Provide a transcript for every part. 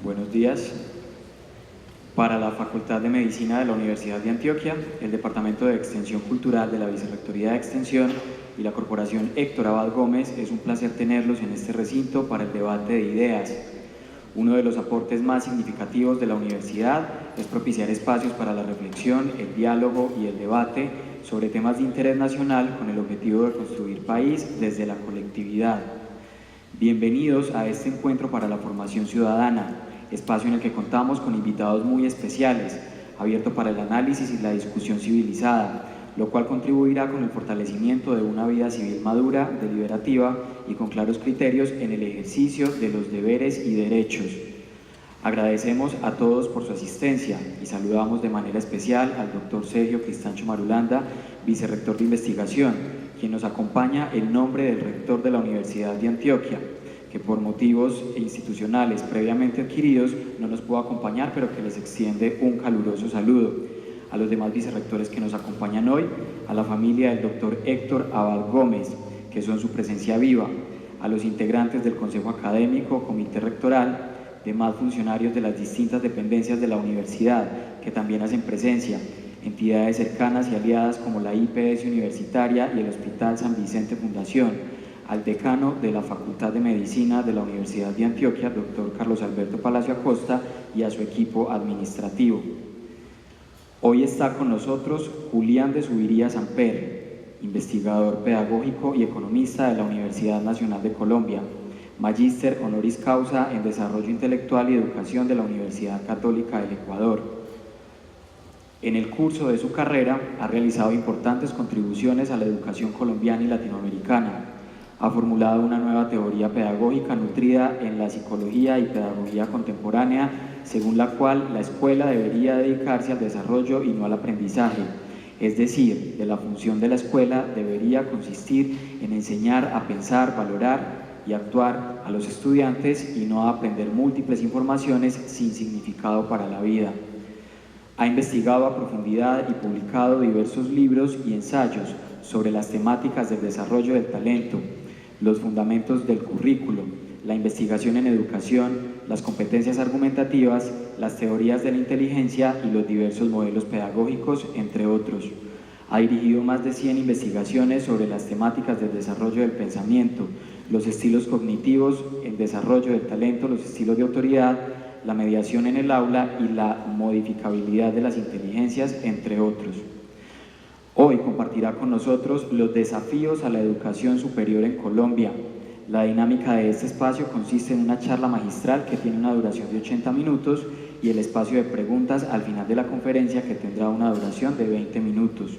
Buenos días. Para la Facultad de Medicina de la Universidad de Antioquia, el Departamento de Extensión Cultural de la Vicerrectoría de Extensión y la Corporación Héctor Abad Gómez, es un placer tenerlos en este recinto para el debate de ideas. Uno de los aportes más significativos de la universidad es propiciar espacios para la reflexión, el diálogo y el debate sobre temas de interés nacional con el objetivo de construir país desde la colectividad. Bienvenidos a este encuentro para la formación ciudadana, espacio en el que contamos con invitados muy especiales, abierto para el análisis y la discusión civilizada, lo cual contribuirá con el fortalecimiento de una vida civil madura, deliberativa y con claros criterios en el ejercicio de los deberes y derechos. Agradecemos a todos por su asistencia y saludamos de manera especial al doctor Sergio Cristancho Marulanda, vicerrector de investigación, quien nos acompaña en nombre del rector de la Universidad de Antioquia, que por motivos institucionales previamente adquiridos no nos pudo acompañar, pero que les extiende un caluroso saludo. A los demás vicerrectores que nos acompañan hoy, a la familia del doctor Héctor Abad Gómez, que son su presencia viva, a los integrantes del Consejo Académico, Comité Rectoral, demás funcionarios de las distintas dependencias de la universidad, que también hacen presencia, entidades cercanas y aliadas como la IPS Universitaria y el Hospital San Vicente Fundación, al decano de la Facultad de Medicina de la Universidad de Antioquia, doctor Carlos Alberto Palacio Acosta, y a su equipo administrativo. Hoy está con nosotros Julián de Zuviría Samper, investigador pedagógico y economista de la Universidad Nacional de Colombia, magíster honoris causa en Desarrollo Intelectual y Educación de la Universidad Católica del Ecuador. En el curso de su carrera ha realizado importantes contribuciones a la educación colombiana y latinoamericana. Ha formulado una nueva teoría pedagógica nutrida en la psicología y pedagogía contemporánea, según la cual la escuela debería dedicarse al desarrollo y no al aprendizaje. Es decir, de la función de la escuela debería consistir en enseñar a pensar, valorar y actuar a los estudiantes y no a aprender múltiples informaciones sin significado para la vida. Ha investigado a profundidad y publicado diversos libros y ensayos sobre las temáticas del desarrollo del talento, los fundamentos del currículo, la investigación en educación, las competencias argumentativas, las teorías de la inteligencia y los diversos modelos pedagógicos, entre otros. Ha dirigido más de 100 investigaciones sobre las temáticas del desarrollo del pensamiento, los estilos cognitivos, el desarrollo del talento, los estilos de autoridad, la mediación en el aula y la modificabilidad de las inteligencias, entre otros. Hoy compartirá con nosotros los desafíos a la educación superior en Colombia. La dinámica de este espacio consiste en una charla magistral que tiene una duración de 80 minutos y el espacio de preguntas al final de la conferencia, que tendrá una duración de 20 minutos.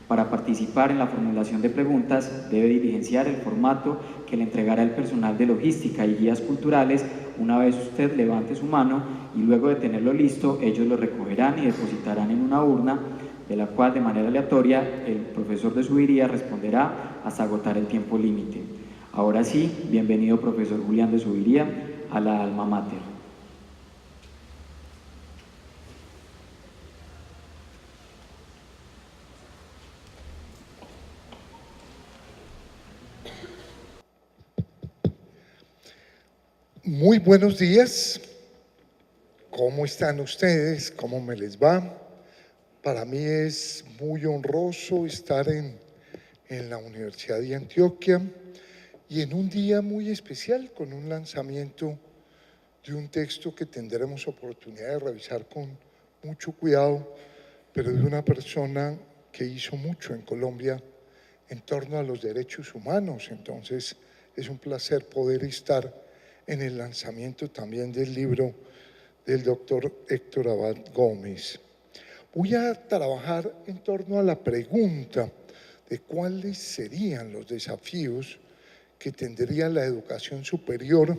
Para participar en la formulación de preguntas debe diligenciar el formato que le entregará el personal de logística y guías culturales una vez usted levante su mano, y luego de tenerlo listo ellos lo recogerán y depositarán en una urna, de la cual de manera aleatoria el profesor de Zuviría responderá hasta agotar el tiempo límite. Ahora sí, bienvenido profesor Julián de Zuviría a la Alma Mater. Muy buenos días. ¿Cómo están ustedes? ¿Cómo me les va? Para mí es muy honroso estar en la Universidad de Antioquia y en un día muy especial, con un lanzamiento de un texto que tendremos oportunidad de revisar con mucho cuidado, pero de una persona que hizo mucho en Colombia en torno a los derechos humanos. Entonces es un placer poder estar en el lanzamiento también del libro del doctor Héctor Abad Gómez. Voy a trabajar en torno a la pregunta de cuáles serían los desafíos que tendría la educación superior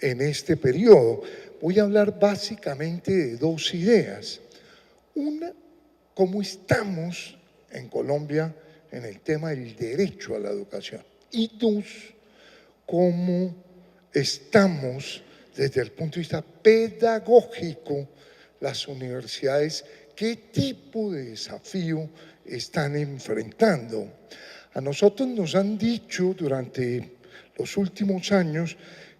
en este periodo. Voy a hablar básicamente de dos ideas. Una, cómo estamos en Colombia en el tema del derecho a la educación. Y dos, cómo estamos desde el punto de vista pedagógico las universidades, qué tipo de desafío están enfrentando. A nosotros nos han dicho durante los últimos años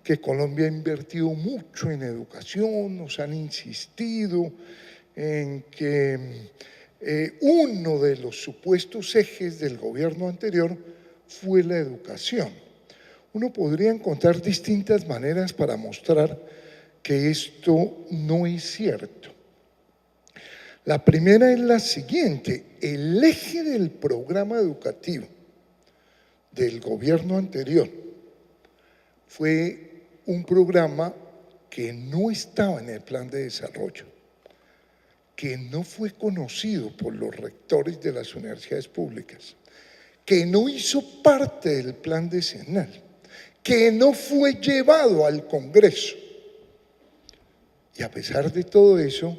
que Colombia ha invertido mucho en educación, nos han insistido en que uno de los supuestos ejes del gobierno anterior fue la educación. Uno podría encontrar distintas maneras para mostrar que esto no es cierto. La primera es la siguiente: el eje del programa educativo del gobierno anterior fue un programa que no estaba en el plan de desarrollo, que no fue conocido por los rectores de las universidades públicas, que no hizo parte del plan decenal, que no fue llevado al Congreso. Y a pesar de todo eso,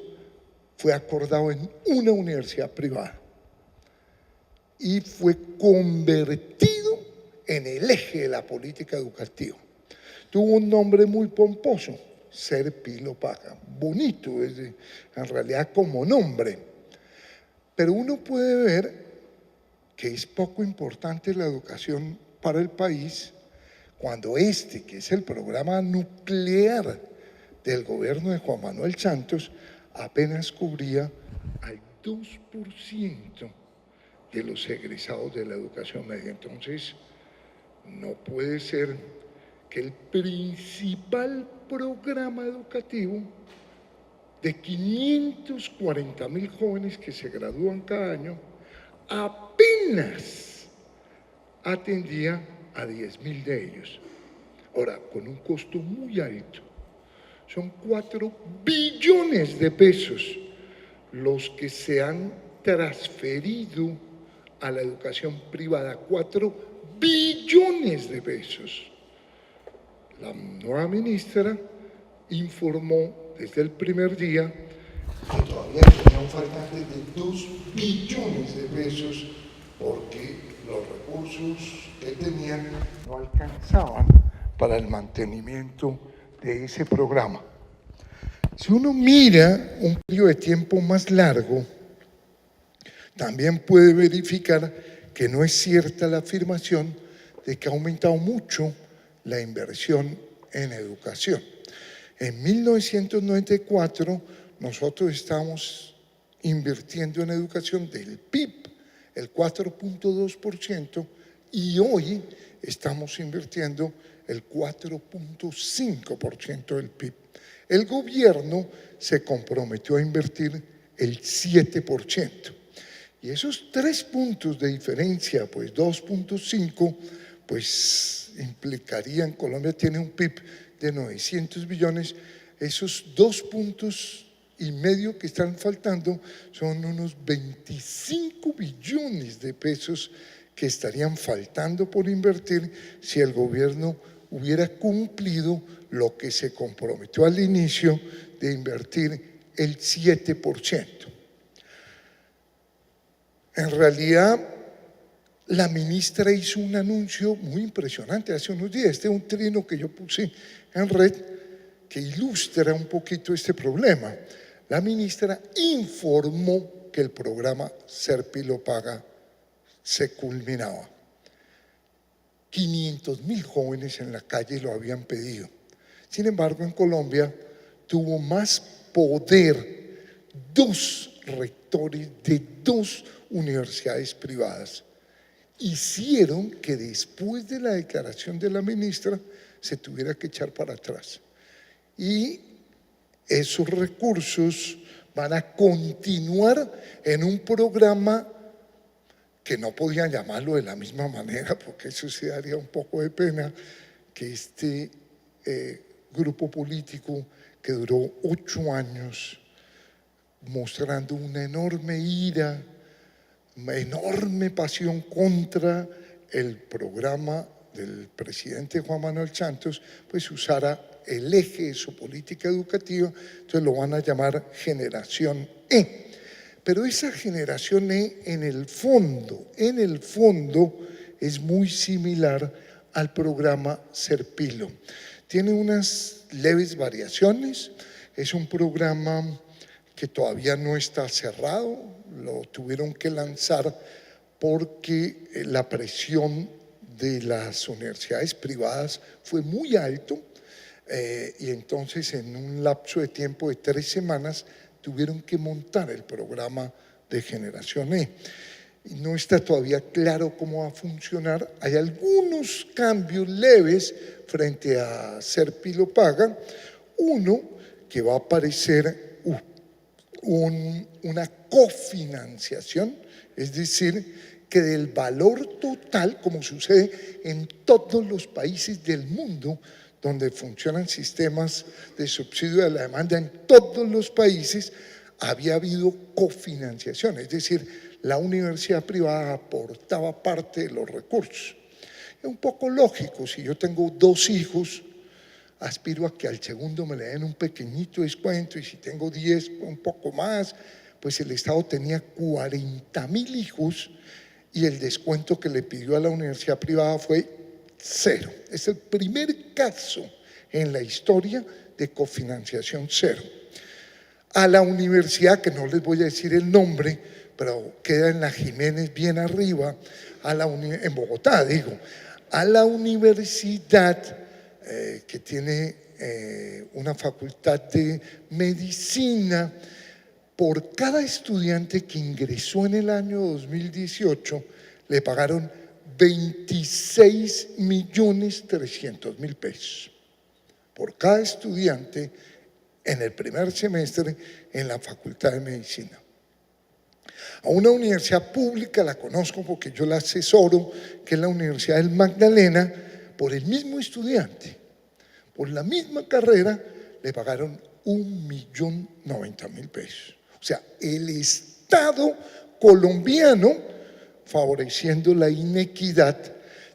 fue acordado en una universidad privada y fue convertido en el eje de la política educativa. Tuvo un nombre muy pomposo, Serpilo-Paga, bonito en realidad como nombre, pero uno puede ver que es poco importante la educación para el país cuando que es el programa nuclear del gobierno de Juan Manuel Santos, apenas cubría al 2% de los egresados de la educación media. Entonces, no puede ser que el principal programa educativo de 540.000 jóvenes que se gradúan cada año apenas atendía a 10.000 de ellos. Ahora, con un costo muy alto. Son 4 billones de pesos los que se han transferido a la educación privada, 4 billones de pesos. La nueva ministra informó desde el primer día que todavía tenía un faltante de 2 billones de pesos porque los recursos que tenían no alcanzaban para el mantenimiento de ese programa. Si uno mira un periodo de tiempo más largo, también puede verificar que no es cierta la afirmación de que ha aumentado mucho la inversión en educación. En 1994 nosotros estábamos invirtiendo en educación del PIB el 4.2% y hoy estamos invirtiendo el 4.5% del PIB. El gobierno se comprometió a invertir el 7%. Y esos 3 puntos de diferencia, pues 2.5, pues implicarían, Colombia tiene un PIB de 900 billones, esos 2,5 puntos que están faltando son unos 25 billones de pesos que estarían faltando por invertir si el gobierno hubiera cumplido lo que se comprometió al inicio de invertir el 7%. En realidad, la ministra hizo un anuncio muy impresionante hace unos días. Este es un trino que yo puse en red que ilustra un poquito este problema. La ministra informó que el programa Serpilo-Paga se culminaba. 500.000 jóvenes en la calle lo habían pedido. Sin embargo, en Colombia tuvo más poder 2 rectores de 2 universidades privadas. Hicieron que después de la declaración de la ministra se tuviera que echar para atrás. Y esos recursos van a continuar en un programa que no podían llamarlo de la misma manera, porque eso sí daría un poco de pena, que este grupo político que duró 8 años mostrando una enorme ira, una enorme pasión contra el programa del presidente Juan Manuel Santos, pues usara el eje de su política educativa, entonces lo van a llamar Generación E. Pero esa Generación E en el fondo es muy similar al programa Serpilo. Tiene unas leves variaciones, es un programa que todavía no está cerrado, lo tuvieron que lanzar porque la presión de las universidades privadas fue muy alto y entonces en un lapso de tiempo de 3 semanas tuvieron que montar el programa de Generación E. Y no está todavía claro cómo va a funcionar. Hay algunos cambios leves frente a Serpilo Paga. Uno, que va a aparecer una cofinanciación, es decir, que del valor total, como sucede en todos los países del mundo donde funcionan sistemas de subsidio de la demanda, en todos los países había habido cofinanciación, es decir, la universidad privada aportaba parte de los recursos. Es un poco lógico, si yo tengo 2 hijos, aspiro a que al segundo me le den un pequeñito descuento, y si tengo 10, un poco más. Pues el Estado tenía 40.000 hijos y el descuento que le pidió a la universidad privada fue 0. Es el primer caso en la historia de cofinanciación 0. A la universidad, que no les voy a decir el nombre, pero queda en la Jiménez bien arriba, en Bogotá digo, a la universidad que tiene una facultad de medicina, por cada estudiante que ingresó en el año 2018, le pagaron 26.300.000 pesos. Por cada estudiante en el primer semestre en la Facultad de Medicina. A una universidad pública, la conozco porque yo la asesoro, que es la Universidad del Magdalena, por el mismo estudiante, por la misma carrera, le pagaron 1.090.000 pesos. O sea, el Estado colombiano favoreciendo la inequidad,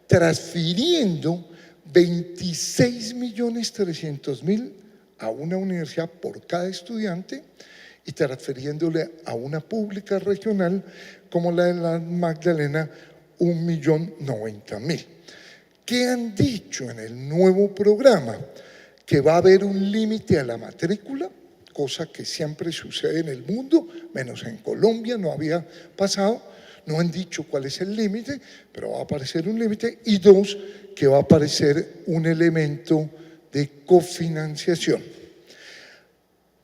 transfiriendo 26.300.000 a una universidad por cada estudiante y transfiriéndole a una pública regional como la de la Magdalena 1.090.000. ¿Qué han dicho en el nuevo programa? Que va a haber un límite a la matrícula, cosa que siempre sucede en el mundo, menos en Colombia, no había pasado. No han dicho cuál es el límite, pero va a aparecer un límite. Y 2, que va a aparecer un elemento de cofinanciación.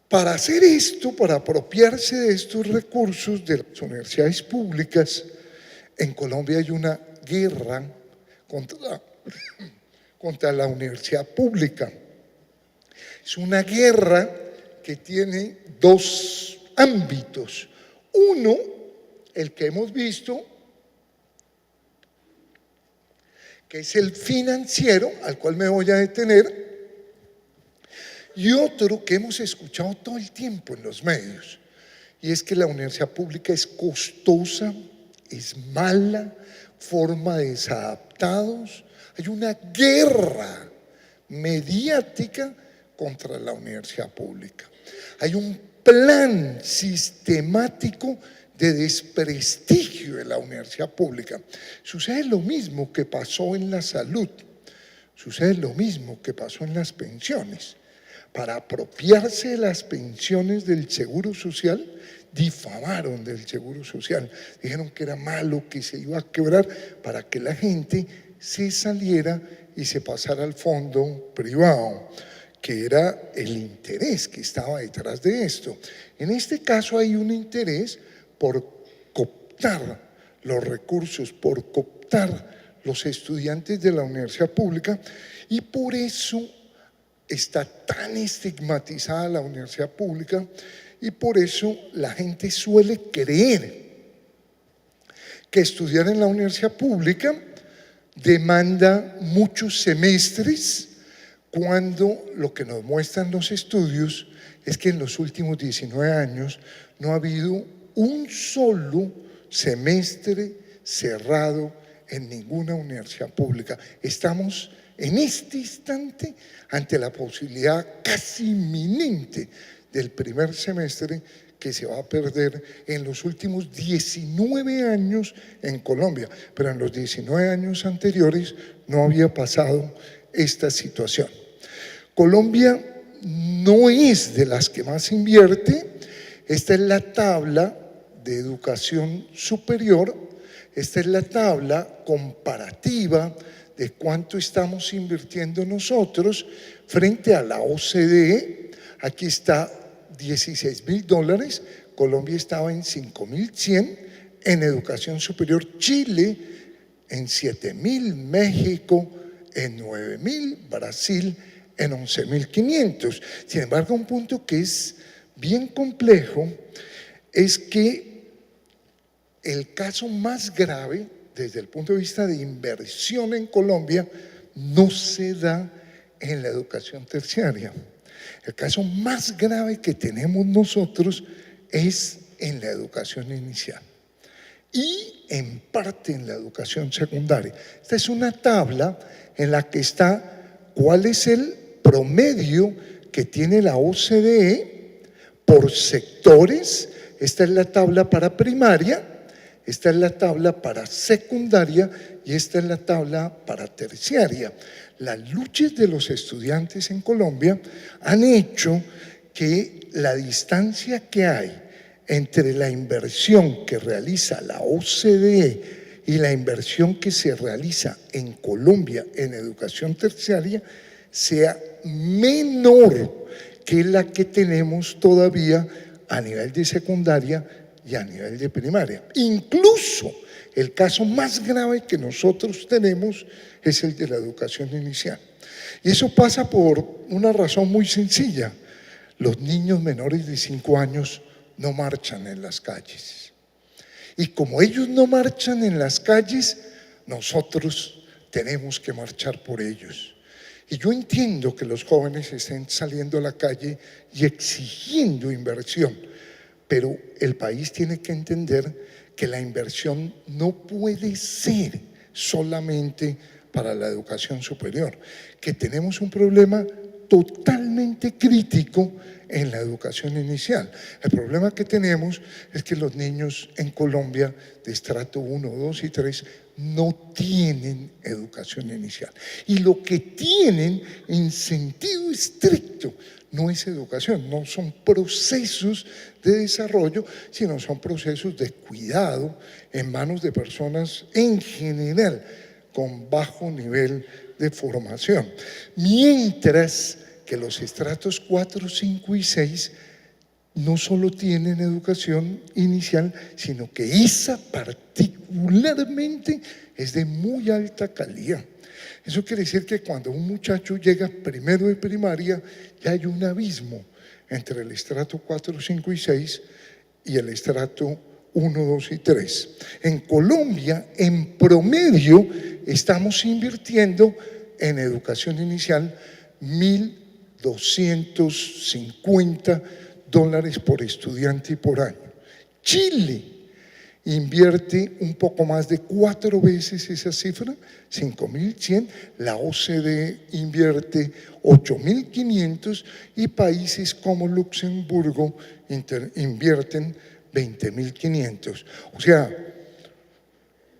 Para hacer esto, para apropiarse de estos recursos de las universidades públicas, en Colombia hay una guerra contra la universidad pública. Es una guerra que tiene 2 ámbitos. Uno, el que hemos visto, que es el financiero, al cual me voy a detener, y otro que hemos escuchado todo el tiempo en los medios, y es que la universidad pública es costosa, es mala, forma desadaptados. Hay una guerra mediática contra la universidad pública. Hay un plan sistemático de desprestigio de la universidad pública. Sucede lo mismo que pasó en la salud, sucede lo mismo que pasó en las pensiones. Para apropiarse de las pensiones del Seguro Social, difamaron del Seguro Social, dijeron que era malo, que se iba a quebrar, para que la gente se saliera y se pasara al fondo privado, que era el interés que estaba detrás de esto. En este caso hay un interés por cooptar los recursos, por cooptar los estudiantes de la universidad pública, y por eso está tan estigmatizada la universidad pública, y por eso la gente suele creer que estudiar en la universidad pública demanda muchos semestres, cuando lo que nos muestran los estudios es que en los últimos 19 años no ha habido un solo semestre cerrado en ninguna universidad pública. Estamos en este instante ante la posibilidad casi inminente del primer semestre que se va a perder en los últimos 19 años en Colombia, pero en los 19 años anteriores no había pasado esta situación. Colombia no es de las que más invierte. Esta es la tabla de educación superior, esta es la tabla comparativa de cuánto estamos invirtiendo nosotros frente a la OCDE. Aquí está $16.000, Colombia estaba en 5.100, en educación superior Chile en 7.000, México en 9.000, Brasil en 11.500. Sin embargo, un punto que es bien complejo es que el caso más grave desde el punto de vista de inversión en Colombia no se da en la educación terciaria. El caso más grave que tenemos nosotros es en la educación inicial y en parte en la educación secundaria. Esta es una tabla en la que está cuál es el promedio que tiene la OCDE por sectores. Esta es la tabla para primaria, esta es la tabla para secundaria y esta es la tabla para terciaria. Las luchas de los estudiantes en Colombia han hecho que la distancia que hay entre la inversión que realiza la OCDE y la inversión que se realiza en Colombia en educación terciaria sea menor que la que tenemos todavía a nivel de secundaria y a nivel de primaria. Incluso el caso más grave que nosotros tenemos es el de la educación inicial. Y eso pasa por una razón muy sencilla. Los niños menores de 5 años no marchan en las calles. Y como ellos no marchan en las calles, nosotros tenemos que marchar por ellos. Y yo entiendo que los jóvenes estén saliendo a la calle y exigiendo inversión, pero el país tiene que entender que la inversión no puede ser solamente para la educación superior, que tenemos un problema totalmente crítico en la educación inicial. El problema que tenemos es que los niños en Colombia de estrato 1, 2 y 3 no tienen educación inicial. Y lo que tienen en sentido estricto no es educación, no son procesos de desarrollo, sino son procesos de cuidado en manos de personas en general con bajo nivel de formación. Mientras que los estratos 4, 5 y 6 no solo tienen educación inicial, sino que esa particularmente es de muy alta calidad. Eso quiere decir que cuando un muchacho llega primero de primaria, ya hay un abismo entre el estrato 4, 5 y 6 y el estrato 1, 2 y 3. En Colombia, en promedio, estamos invirtiendo en educación inicial $1.250 por estudiante y por año. Chile invierte un poco más de 4 veces esa cifra, 5.100, la OCDE invierte 8.500 y países como Luxemburgo invierten 20.500. O sea,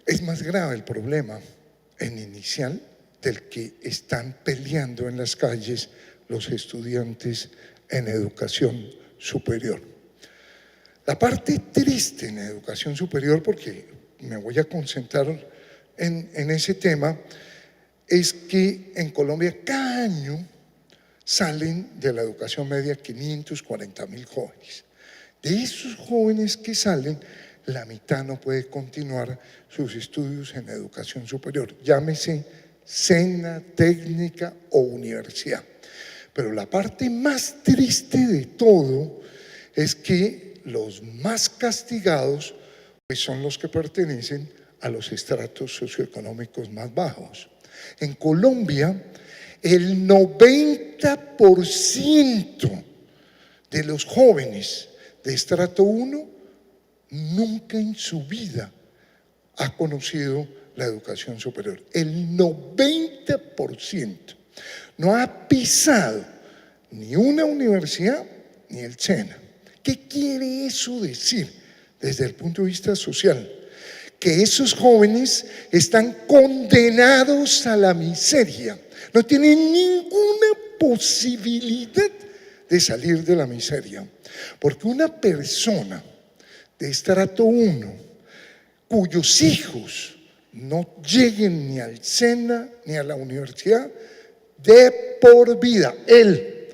es más grave el problema en inicial del que están peleando en las calles los estudiantes en educación superior. La parte triste en educación superior, porque me voy a concentrar en ese tema, es que en Colombia cada año salen de la educación media 540.000 jóvenes. De esos jóvenes que salen, la mitad no puede continuar sus estudios en educación superior, llámese SENA, técnica o universidad. Pero la parte más triste de todo es que los más castigados pues son los que pertenecen a los estratos socioeconómicos más bajos. En Colombia, el 90% de los jóvenes de estrato 1 nunca en su vida ha conocido la educación superior. El 90% no ha pisado ni una universidad ni el SENA. ¿Qué quiere eso decir desde el punto de vista social? Que esos jóvenes están condenados a la miseria, no tienen ninguna posibilidad de salir de la miseria, porque una persona de estrato 1 cuyos hijos no lleguen ni al SENA ni a la universidad de por vida. Él,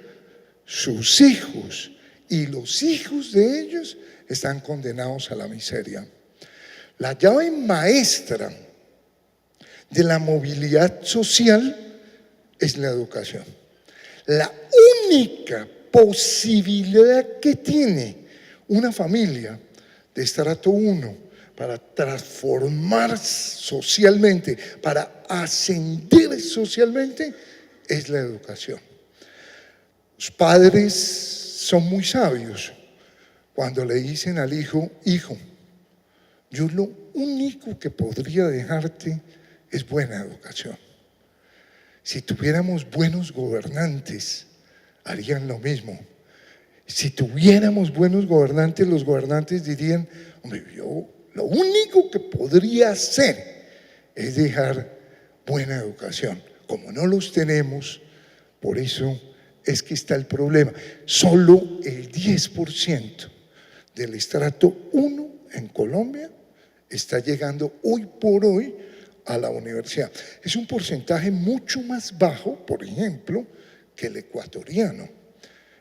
sus hijos y los hijos de ellos están condenados a la miseria. La llave maestra de la movilidad social es la educación. La única posibilidad que tiene una familia de estrato 1 para transformar socialmente, para ascender socialmente, es la educación. Los padres son muy sabios cuando le dicen al hijo: hijo, yo lo único que podría dejarte es buena educación. Si tuviéramos buenos gobernantes, harían lo mismo. Si tuviéramos buenos gobernantes, los gobernantes dirían: hombre, yo lo único que podría hacer es dejar buena educación. Como no los tenemos, por eso es que está el problema. Solo el 10% del estrato 1 en Colombia está llegando hoy por hoy a la universidad. Es un porcentaje mucho más bajo, por ejemplo, que el ecuatoriano.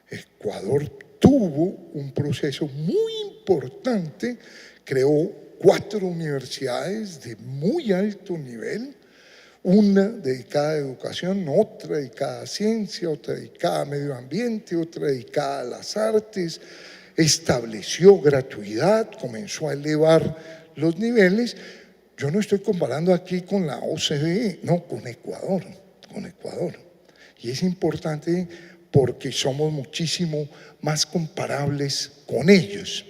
Ecuador tuvo un proceso muy importante, creó 4 universidades de muy alto nivel, una dedicada a educación, otra dedicada a ciencia, otra dedicada a medio ambiente, otra dedicada a las artes, estableció gratuidad, comenzó a elevar los niveles. Yo no estoy comparando aquí con la OCDE, no, con Ecuador. Y es importante porque somos muchísimo más comparables con ellos.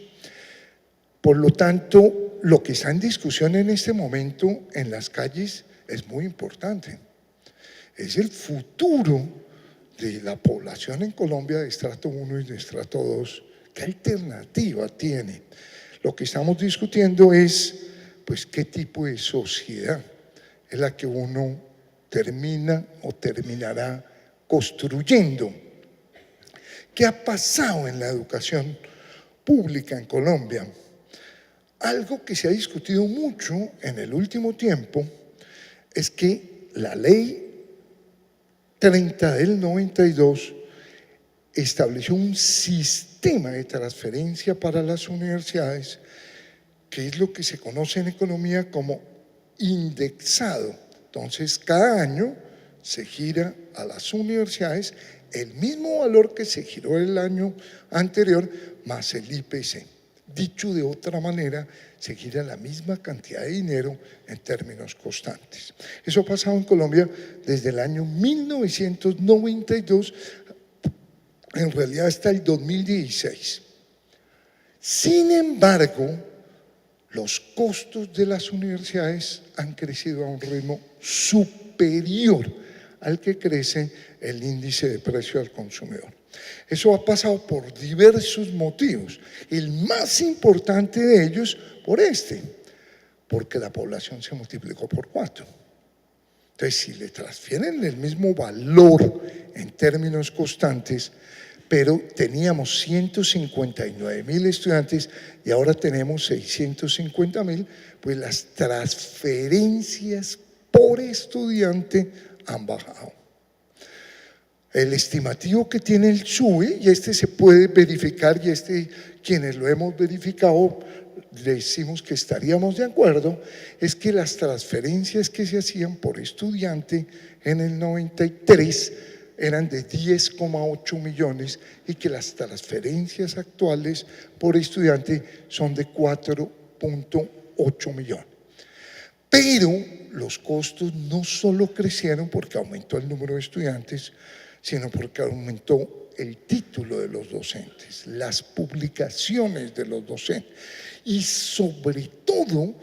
Por lo tanto, lo que está en discusión en este momento en las calles es muy importante. Es el futuro de la población en Colombia de estrato 1 y de estrato 2. ¿Qué alternativa tiene? Lo que estamos discutiendo es, pues, qué tipo de sociedad es la que uno termina o terminará construyendo. ¿Qué ha pasado en la educación pública en Colombia? Algo que se ha discutido mucho en el último tiempo es que la ley 30 del 92 estableció un sistema de transferencia para las universidades que es lo que se conoce en economía como indexado. Entonces, cada año se gira a las universidades el mismo valor que se giró el año anterior más el IPC. Dicho de otra manera, se gira la misma cantidad de dinero en términos constantes. Eso ha pasado en Colombia desde el año 1992, en realidad hasta el 2016. Sin embargo, los costos de las universidades han crecido a un ritmo superior al que crece el índice de precio al consumidor. Eso ha pasado por diversos motivos. El más importante de ellos, porque la población se multiplicó por 4. Entonces, si le transfieren el mismo valor en términos constantes, pero teníamos 159.000 estudiantes y ahora tenemos 650.000, pues las transferencias por estudiante han bajado. El estimativo que tiene el SUBE, y este se puede verificar, y quienes lo hemos verificado decimos que estaríamos de acuerdo, es que las transferencias que se hacían por estudiante en el 93 eran de 10,8 millones y que las transferencias actuales por estudiante son de 4,8 millones. Pero los costos no solo crecieron porque aumentó el número de estudiantes, sino porque aumentó el título de los docentes, las publicaciones de los docentes y sobre todo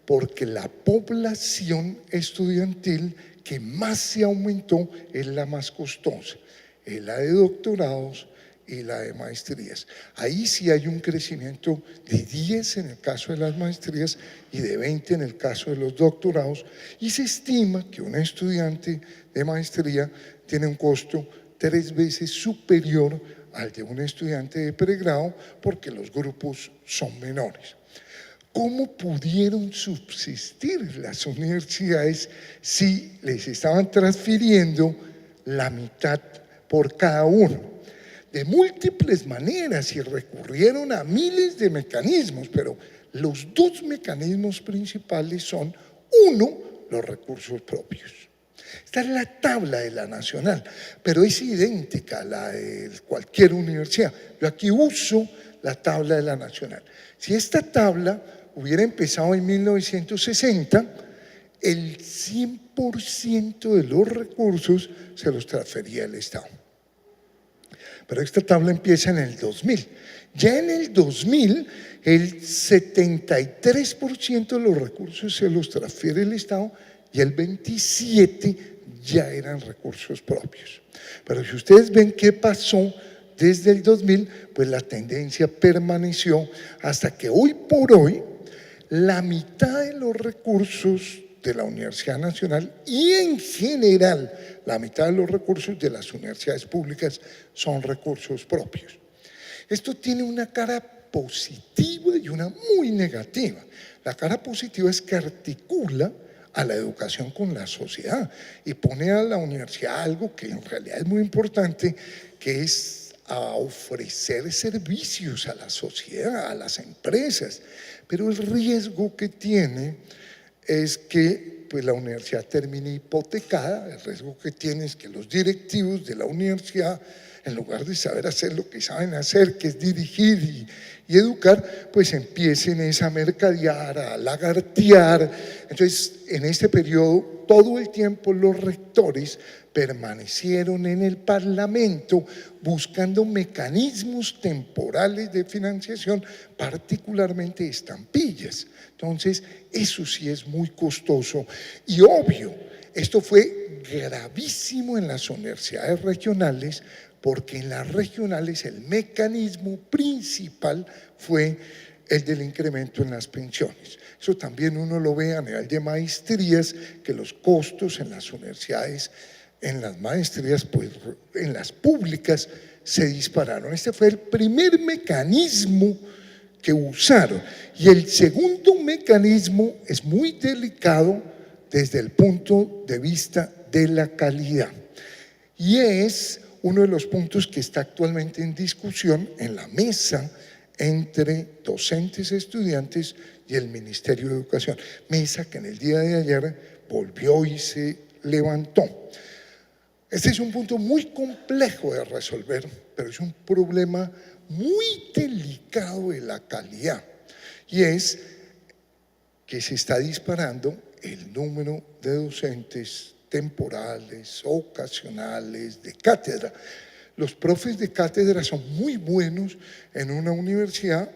porque la población estudiantil que más se aumentó es la más costosa, es la de doctorados y la de maestrías. Ahí sí hay un crecimiento de 10 en el caso de las maestrías y de 20 en el caso de los doctorados, y se estima que un estudiante de maestría tiene un costo 3 veces superior al de un estudiante de pregrado porque los grupos son menores. ¿Cómo pudieron subsistir las universidades si les estaban transfiriendo la mitad por cada uno? De múltiples maneras, y recurrieron a miles de mecanismos, pero los dos mecanismos principales son, uno, los recursos propios. Esta es la tabla de la nacional, pero es idéntica a la de cualquier universidad. Yo aquí uso la tabla de la nacional. Si esta tabla hubiera empezado en 1960, el 100% de los recursos se los transfería el Estado. Pero esta tabla empieza en el 2000. Ya en el 2000, el 73% de los recursos se los transfiere el Estado y el 27% ya eran recursos propios. Pero si ustedes ven qué pasó desde el 2000, pues la tendencia permaneció hasta que hoy por hoy la mitad de los recursos de la Universidad Nacional y en general la mitad de los recursos de las universidades públicas son recursos propios. Esto tiene una cara positiva y una muy negativa. La cara positiva es que articula a la educación con la sociedad y pone a la universidad algo que en realidad es muy importante, que es a ofrecer servicios a la sociedad, a las empresas. Pero el riesgo que tiene es que pues, la universidad termine hipotecada. El riesgo que tiene es que los directivos de la universidad, en lugar de saber hacer lo que saben hacer, que es dirigir y educar, pues empiecen a mercadear, a lagartear. Entonces, en este periodo, todo el tiempo los rectores permanecieron en el Parlamento buscando mecanismos temporales de financiación, particularmente estampillas. Entonces, eso sí es muy costoso y obvio. Esto fue gravísimo en las universidades regionales, porque en las regionales el mecanismo principal fue el del incremento en las pensiones. Eso también uno lo ve a nivel de maestrías, que los costos en las universidades, en las maestrías, pues en las públicas se dispararon. Este fue el primer mecanismo que usaron. Y el segundo mecanismo es muy delicado desde el punto de vista de la calidad. Y es uno de los puntos que está actualmente en discusión en la mesa entre docentes, estudiantes y el Ministerio de Educación. Mesa que en el día de ayer volvió y se levantó. Este es un punto muy complejo de resolver, pero es un problema muy delicado de la calidad. Y es que se está disparando el número de docentes temporales, ocasionales, de cátedra. Los profes de cátedra son muy buenos en una universidad.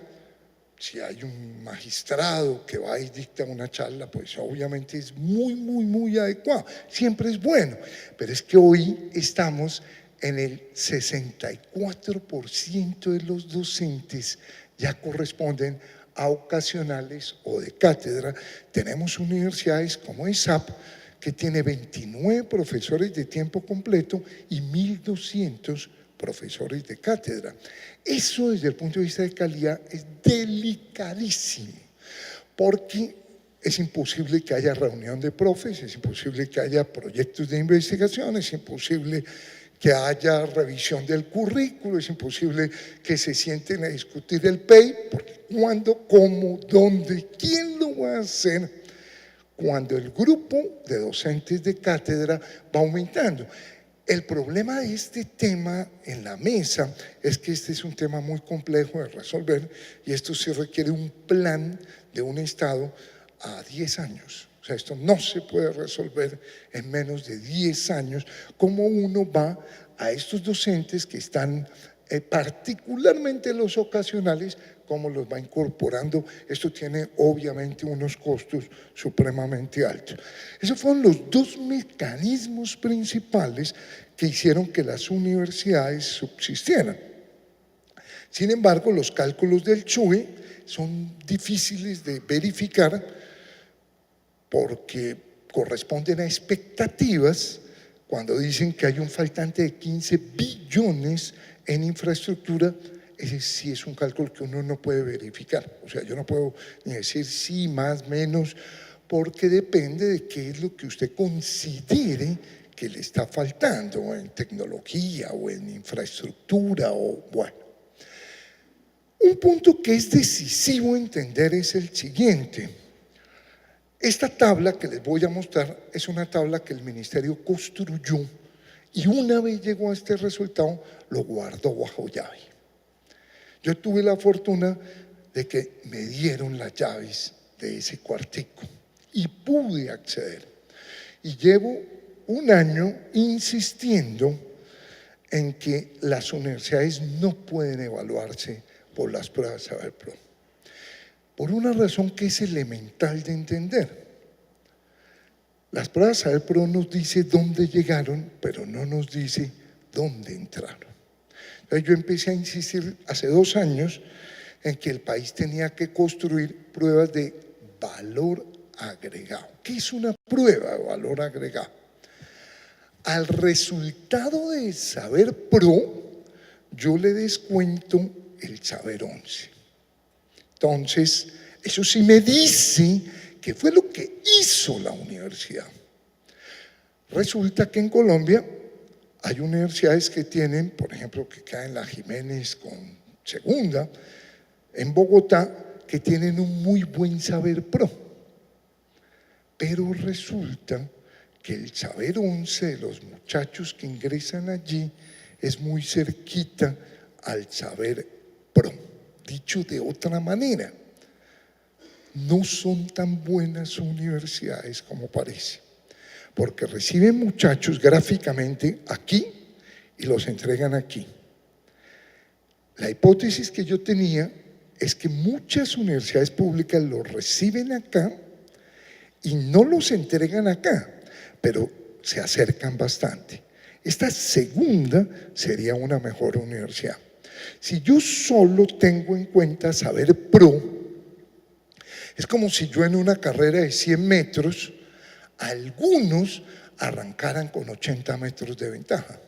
Si hay un magistrado que va y dicta una charla, pues obviamente es muy adecuado. Siempre es bueno. Pero es que hoy estamos en el 64% de los docentes ya corresponden a ocasionales o de cátedra. Tenemos universidades como ESAP, que tiene 29 profesores de tiempo completo y 1.200 profesores de cátedra. Eso desde el punto de vista de calidad es delicadísimo, porque es imposible que haya reunión de profes, es imposible que haya proyectos de investigación, es imposible que haya revisión del currículo, es imposible que se sienten a discutir el PEI, porque cuándo, cómo, dónde, quién lo va a hacer, cuando el grupo de docentes de cátedra va aumentando. El problema de este tema en la mesa es que este es un tema muy complejo de resolver y esto sí requiere un plan de un Estado a 10 años. O sea, esto no se puede resolver en menos de 10 años. ¿Cómo uno va a estos docentes que están, particularmente los ocasionales, cómo los va incorporando? Esto tiene obviamente unos costos supremamente altos. Esos fueron los dos mecanismos principales que hicieron que las universidades subsistieran. Sin embargo, los cálculos del CHUE son difíciles de verificar porque corresponden a expectativas cuando dicen que hay un faltante de 15 billones en infraestructura ese sí es un cálculo que uno no puede verificar. O sea, yo no puedo ni decir sí, más, menos, porque depende de qué es lo que usted considere que le está faltando en tecnología o en infraestructura o bueno. Un punto que es decisivo entender es el siguiente. Esta tabla que les voy a mostrar es una tabla que el ministerio construyó y una vez llegó a este resultado lo guardó bajo llave. Yo tuve la fortuna de que me dieron las llaves de ese cuartico y pude acceder. Y llevo un año insistiendo en que las universidades no pueden evaluarse por las pruebas Saber Pro, por una razón que es elemental de entender. Las pruebas Saber Pro nos dice dónde llegaron, pero no nos dice dónde entraron. Entonces yo empecé a insistir hace 2 años en que el país tenía que construir pruebas de valor agregado. ¿Qué es una prueba de valor agregado? Al resultado de Saber Pro, yo le descuento el Saber 11. Entonces, eso sí me dice que fue lo que hizo la universidad. Resulta que en Colombia hay universidades que tienen, por ejemplo, que caen la Jiménez con segunda, en Bogotá, que tienen un muy buen Saber Pro. Pero resulta que el Saber 11 de los muchachos que ingresan allí es muy cerquita al Saber Pro. Dicho de otra manera, no son tan buenas universidades como parece, porque reciben muchachos gráficamente aquí y los entregan aquí. La hipótesis que yo tenía es que muchas universidades públicas los reciben acá y no los entregan acá, pero se acercan bastante. Esta segunda sería una mejor universidad. Si yo solo tengo en cuenta Saber Pro, es como si yo en una carrera de 100 metros, algunos arrancaran con 80 metros de ventaja,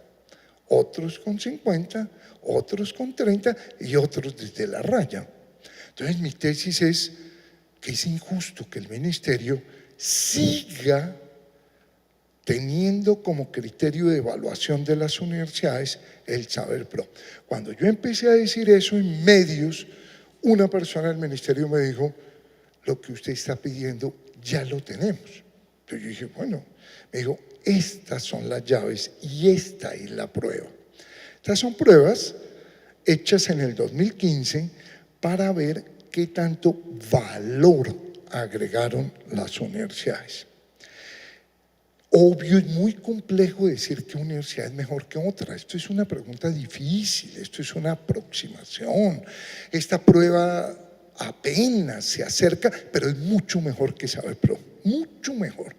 otros con 50, otros con 30 y otros desde la raya. Entonces mi tesis es que es injusto que el ministerio siga teniendo como criterio de evaluación de las universidades el Saber Pro. Cuando yo empecé a decir eso en medios, una persona del ministerio me dijo, lo que usted está pidiendo ya lo tenemos. Entonces yo dije, bueno, me dijo, estas son las llaves y esta es la prueba. Estas son pruebas hechas en el 2015 para ver qué tanto valor agregaron las universidades. Obvio, es muy complejo decir que una universidad es mejor que otra. Esto es una pregunta difícil, esto es una aproximación. Esta prueba apenas se acerca, pero es mucho mejor que Saber Pro, mucho mejor.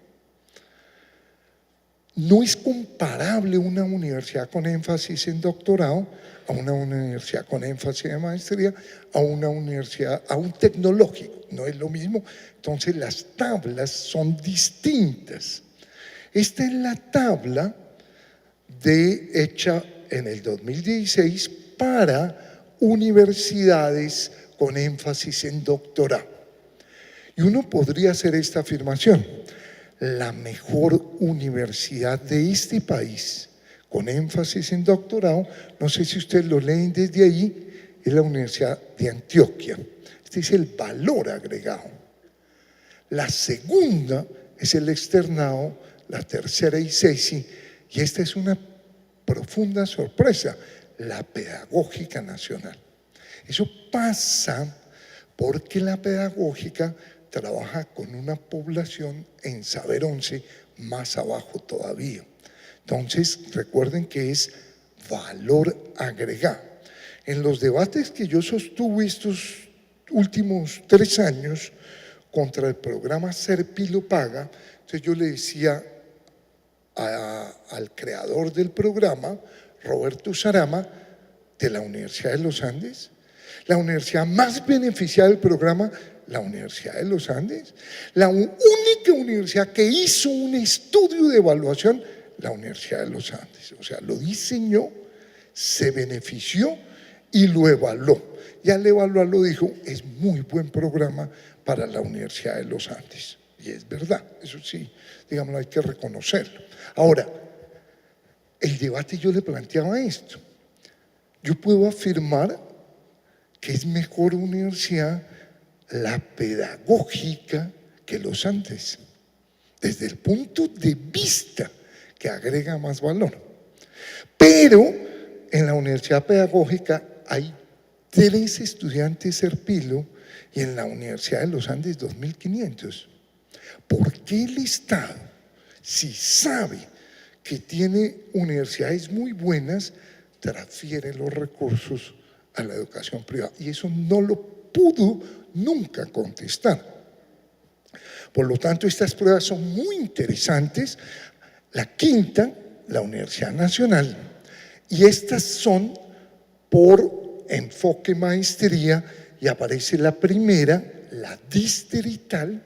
No es comparable una universidad con énfasis en doctorado a una universidad con énfasis en maestría, a una universidad, a un tecnológico, no es lo mismo. Entonces las tablas son distintas. Esta es la tabla hecha en el 2016 para universidades con énfasis en doctorado. Y uno podría hacer esta afirmación: la mejor universidad de este país con énfasis en doctorado, no sé si ustedes lo leen desde ahí, es la Universidad de Antioquia. Este es el valor agregado. La segunda es el externado, la tercera ICESI, y esta es una profunda sorpresa, la Pedagógica Nacional. Eso pasa porque la pedagógica trabaja con una población en Saber 11 más abajo todavía. Entonces, recuerden que es valor agregado. En los debates que yo sostuve estos últimos 3 años contra el programa Serpi lo paga, entonces yo le decía al creador del programa, Roberto Sarama, de la Universidad de los Andes, la universidad más beneficiada del programa, la Universidad de los Andes, la única universidad que hizo un estudio de evaluación, la Universidad de los Andes. O sea, lo diseñó, se benefició y lo evaluó. Y al evaluarlo dijo, es muy buen programa para la Universidad de los Andes. Y es verdad, eso sí, digamos, hay que reconocerlo. Ahora, el debate yo le planteaba esto. Yo puedo afirmar que es mejor universidad la pedagógica que los Andes, desde el punto de vista que agrega más valor. Pero en la universidad pedagógica hay 3 estudiantes Serpilo y en la Universidad de los Andes 2.500. ¿Por qué el Estado, si sabe que tiene universidades muy buenas, transfiere los recursos a la educación privada? Y eso no lo pudo nunca contestar. Por lo tanto, estas pruebas son muy interesantes. La quinta, la Universidad Nacional, y estas son por enfoque maestría, y aparece la primera, la distrital,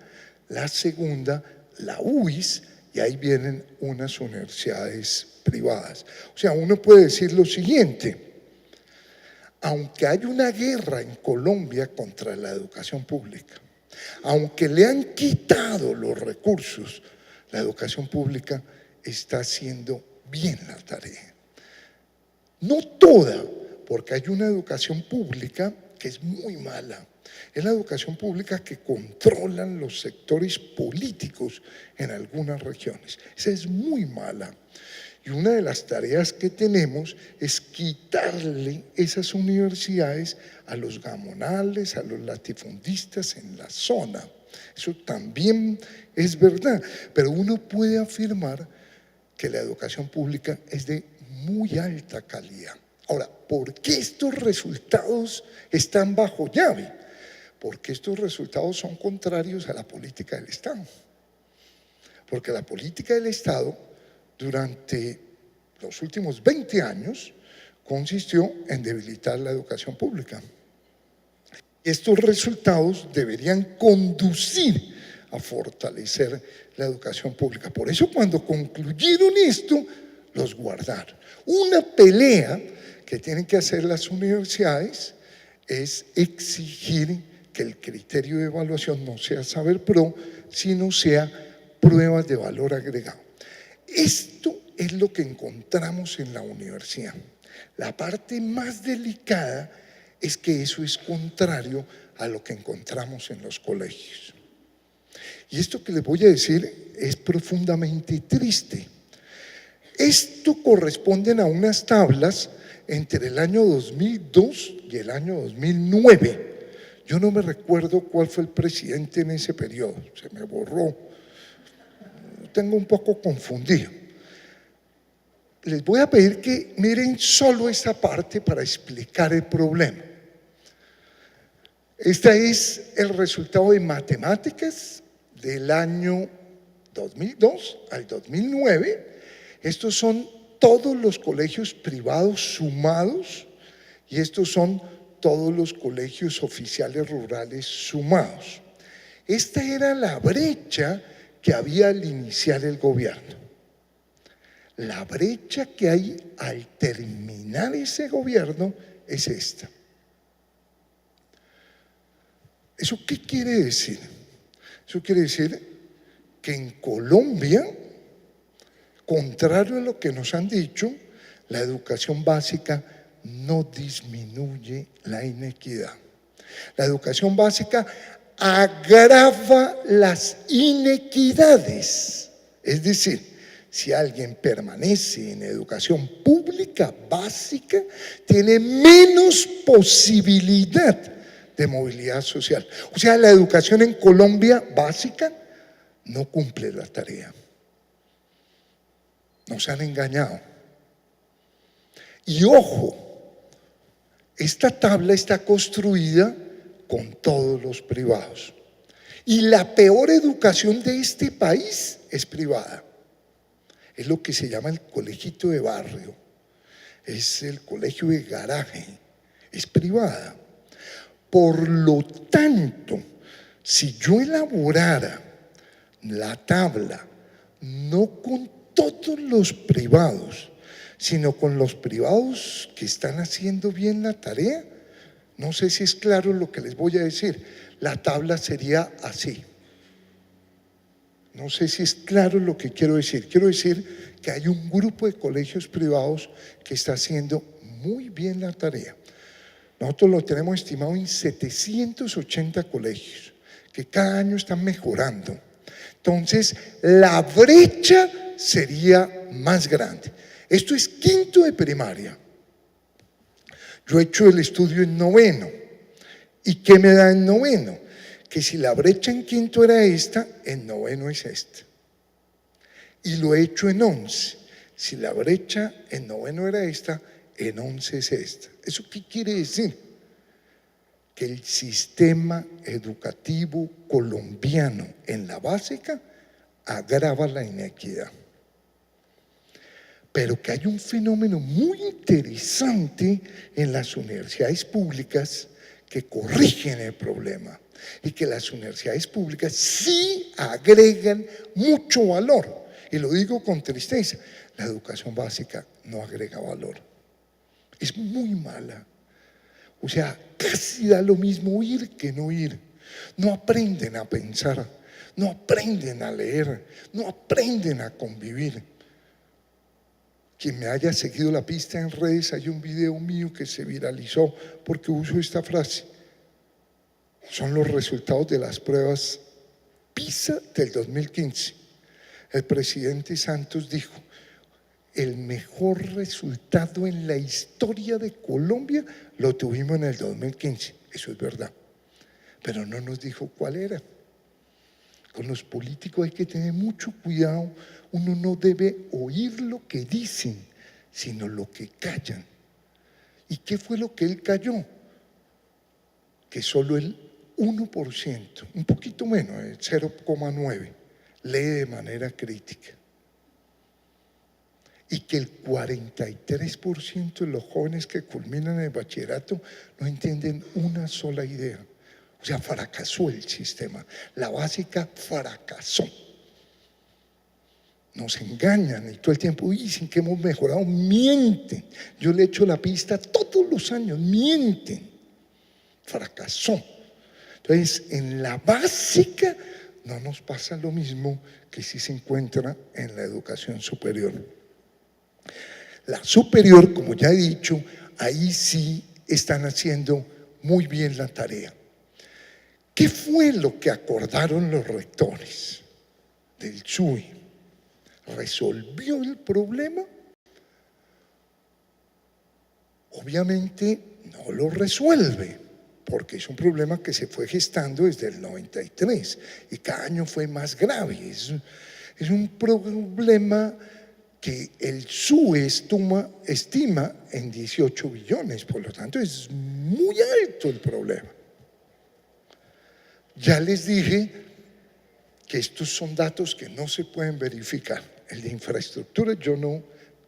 la segunda, la UIS, y ahí vienen unas universidades privadas. O sea, uno puede decir lo siguiente: aunque hay una guerra en Colombia contra la educación pública, aunque le han quitado los recursos, la educación pública está haciendo bien la tarea. No toda, porque hay una educación pública que es muy mala. Es la educación pública que controlan los sectores políticos en algunas regiones. Esa es muy mala. Y una de las tareas que tenemos es quitarle esas universidades a los gamonales, a los latifundistas en la zona. Eso también es verdad, pero uno puede afirmar que la educación pública es de muy alta calidad. Ahora, ¿por qué estos resultados están bajo llave? Porque estos resultados son contrarios a la política del Estado. Porque la política del Estado durante los últimos 20 años consistió en debilitar la educación pública. Estos resultados deberían conducir a fortalecer la educación pública. Por eso, cuando concluyeron esto, los guardaron. Una pelea que tienen que hacer las universidades es exigir que el criterio de evaluación no sea Saber Pro, sino sea pruebas de valor agregado. Esto es lo que encontramos en la universidad. La parte más delicada es que eso es contrario a lo que encontramos en los colegios. Y esto que les voy a decir es profundamente triste. Esto corresponde a unas tablas entre el año 2002 y el año 2009. Yo no me recuerdo cuál fue el presidente en ese periodo, se me borró. Tengo un poco confundido. Les voy a pedir que miren solo esta parte para explicar el problema. Este es el resultado de matemáticas del año 2002 al 2009. Estos son todos los colegios privados sumados y estos son todos los colegios oficiales rurales sumados. Esta era la brecha que había al iniciar el gobierno. La brecha que hay al terminar ese gobierno es esta. ¿Eso qué quiere decir? Eso quiere decir que en Colombia, contrario a lo que nos han dicho, la educación básica no disminuye la inequidad. La educación básica agrava las inequidades. Es decir, si alguien permanece en educación pública básica, tiene menos posibilidad de movilidad social. O sea, la educación en Colombia básica no cumple la tarea. Nos han engañado. Y ojo, esta tabla está construida con todos los privados. Y la peor educación de este país es privada. Es lo que se llama el colegito de barrio. Es el colegio de garaje. Es privada. Por lo tanto, si yo elaborara la tabla no con todos los privados, sino con los privados que están haciendo bien la tarea. No sé si es claro lo que les voy a decir. La tabla sería así. No sé si es claro lo que quiero decir. Quiero decir que hay un grupo de colegios privados que está haciendo muy bien la tarea. Nosotros lo tenemos estimado en 780 colegios, que cada año están mejorando. Entonces, la brecha sería más grande. Esto es quinto de primaria. Yo he hecho el estudio en noveno. ¿Y qué me da en noveno? Que si la brecha en quinto era esta, en noveno es esta. Y lo he hecho en 11. Si la brecha en noveno era esta, en 11 es esta. ¿Eso qué quiere decir? Que el sistema educativo colombiano en la básica agrava la inequidad. Pero que hay un fenómeno muy interesante en las universidades públicas que corrigen el problema y que las universidades públicas sí agregan mucho valor. Y lo digo con tristeza, la educación básica no agrega valor. Es muy mala. O sea, casi da lo mismo ir que no ir. No aprenden a pensar, no aprenden a leer, no aprenden a convivir. Quien me haya seguido la pista en redes, hay un video mío que se viralizó porque uso esta frase. Son los resultados de las pruebas PISA del 2015. El presidente Santos dijo: el mejor resultado en la historia de Colombia lo tuvimos en el 2015. Eso es verdad, pero no nos dijo cuál era. Con los políticos hay que tener mucho cuidado. Uno no debe oír lo que dicen, sino lo que callan. ¿Y qué fue lo que él calló? Que solo el 1%, un poquito menos, el 0,9%, lee de manera crítica. Y que el 43% de los jóvenes que culminan el bachillerato no entienden una sola idea. O sea, fracasó el sistema. La básica fracasó. Nos engañan y todo el tiempo dicen que hemos mejorado. Mienten. Yo le echo la pista todos los años. Mienten. Fracasó. Entonces, en la básica no nos pasa lo mismo que si se encuentra en la educación superior. La superior, como ya he dicho, ahí sí están haciendo muy bien la tarea. ¿Qué fue lo que acordaron los rectores del SUE? ¿Resolvió el problema? Obviamente no lo resuelve, porque es un problema que se fue gestando desde el 93 y cada año fue más grave. Es un problema que el SUE estima en 18 billones, por lo tanto es muy alto el problema. Ya les dije que estos son datos que no se pueden verificar. El de infraestructura yo no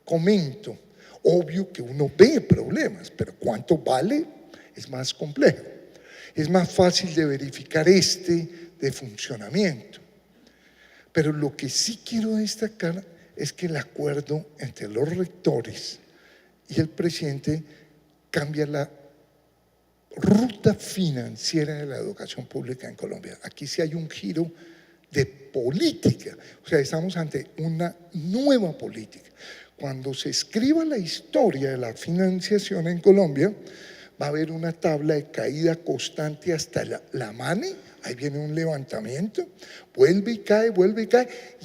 comento. Obvio que uno ve problemas, pero ¿cuánto vale? Es más complejo. Es más fácil de verificar de funcionamiento. Pero lo que sí quiero destacar es que el acuerdo entre los rectores y el presidente cambia la ruta financiera de la educación pública en Colombia. Aquí sí hay un giro de política, o sea, estamos ante una nueva política. Cuando se escriba la historia de la financiación en Colombia, va a haber una tabla de caída constante hasta la MANE. Ahí viene un levantamiento, vuelve y cae,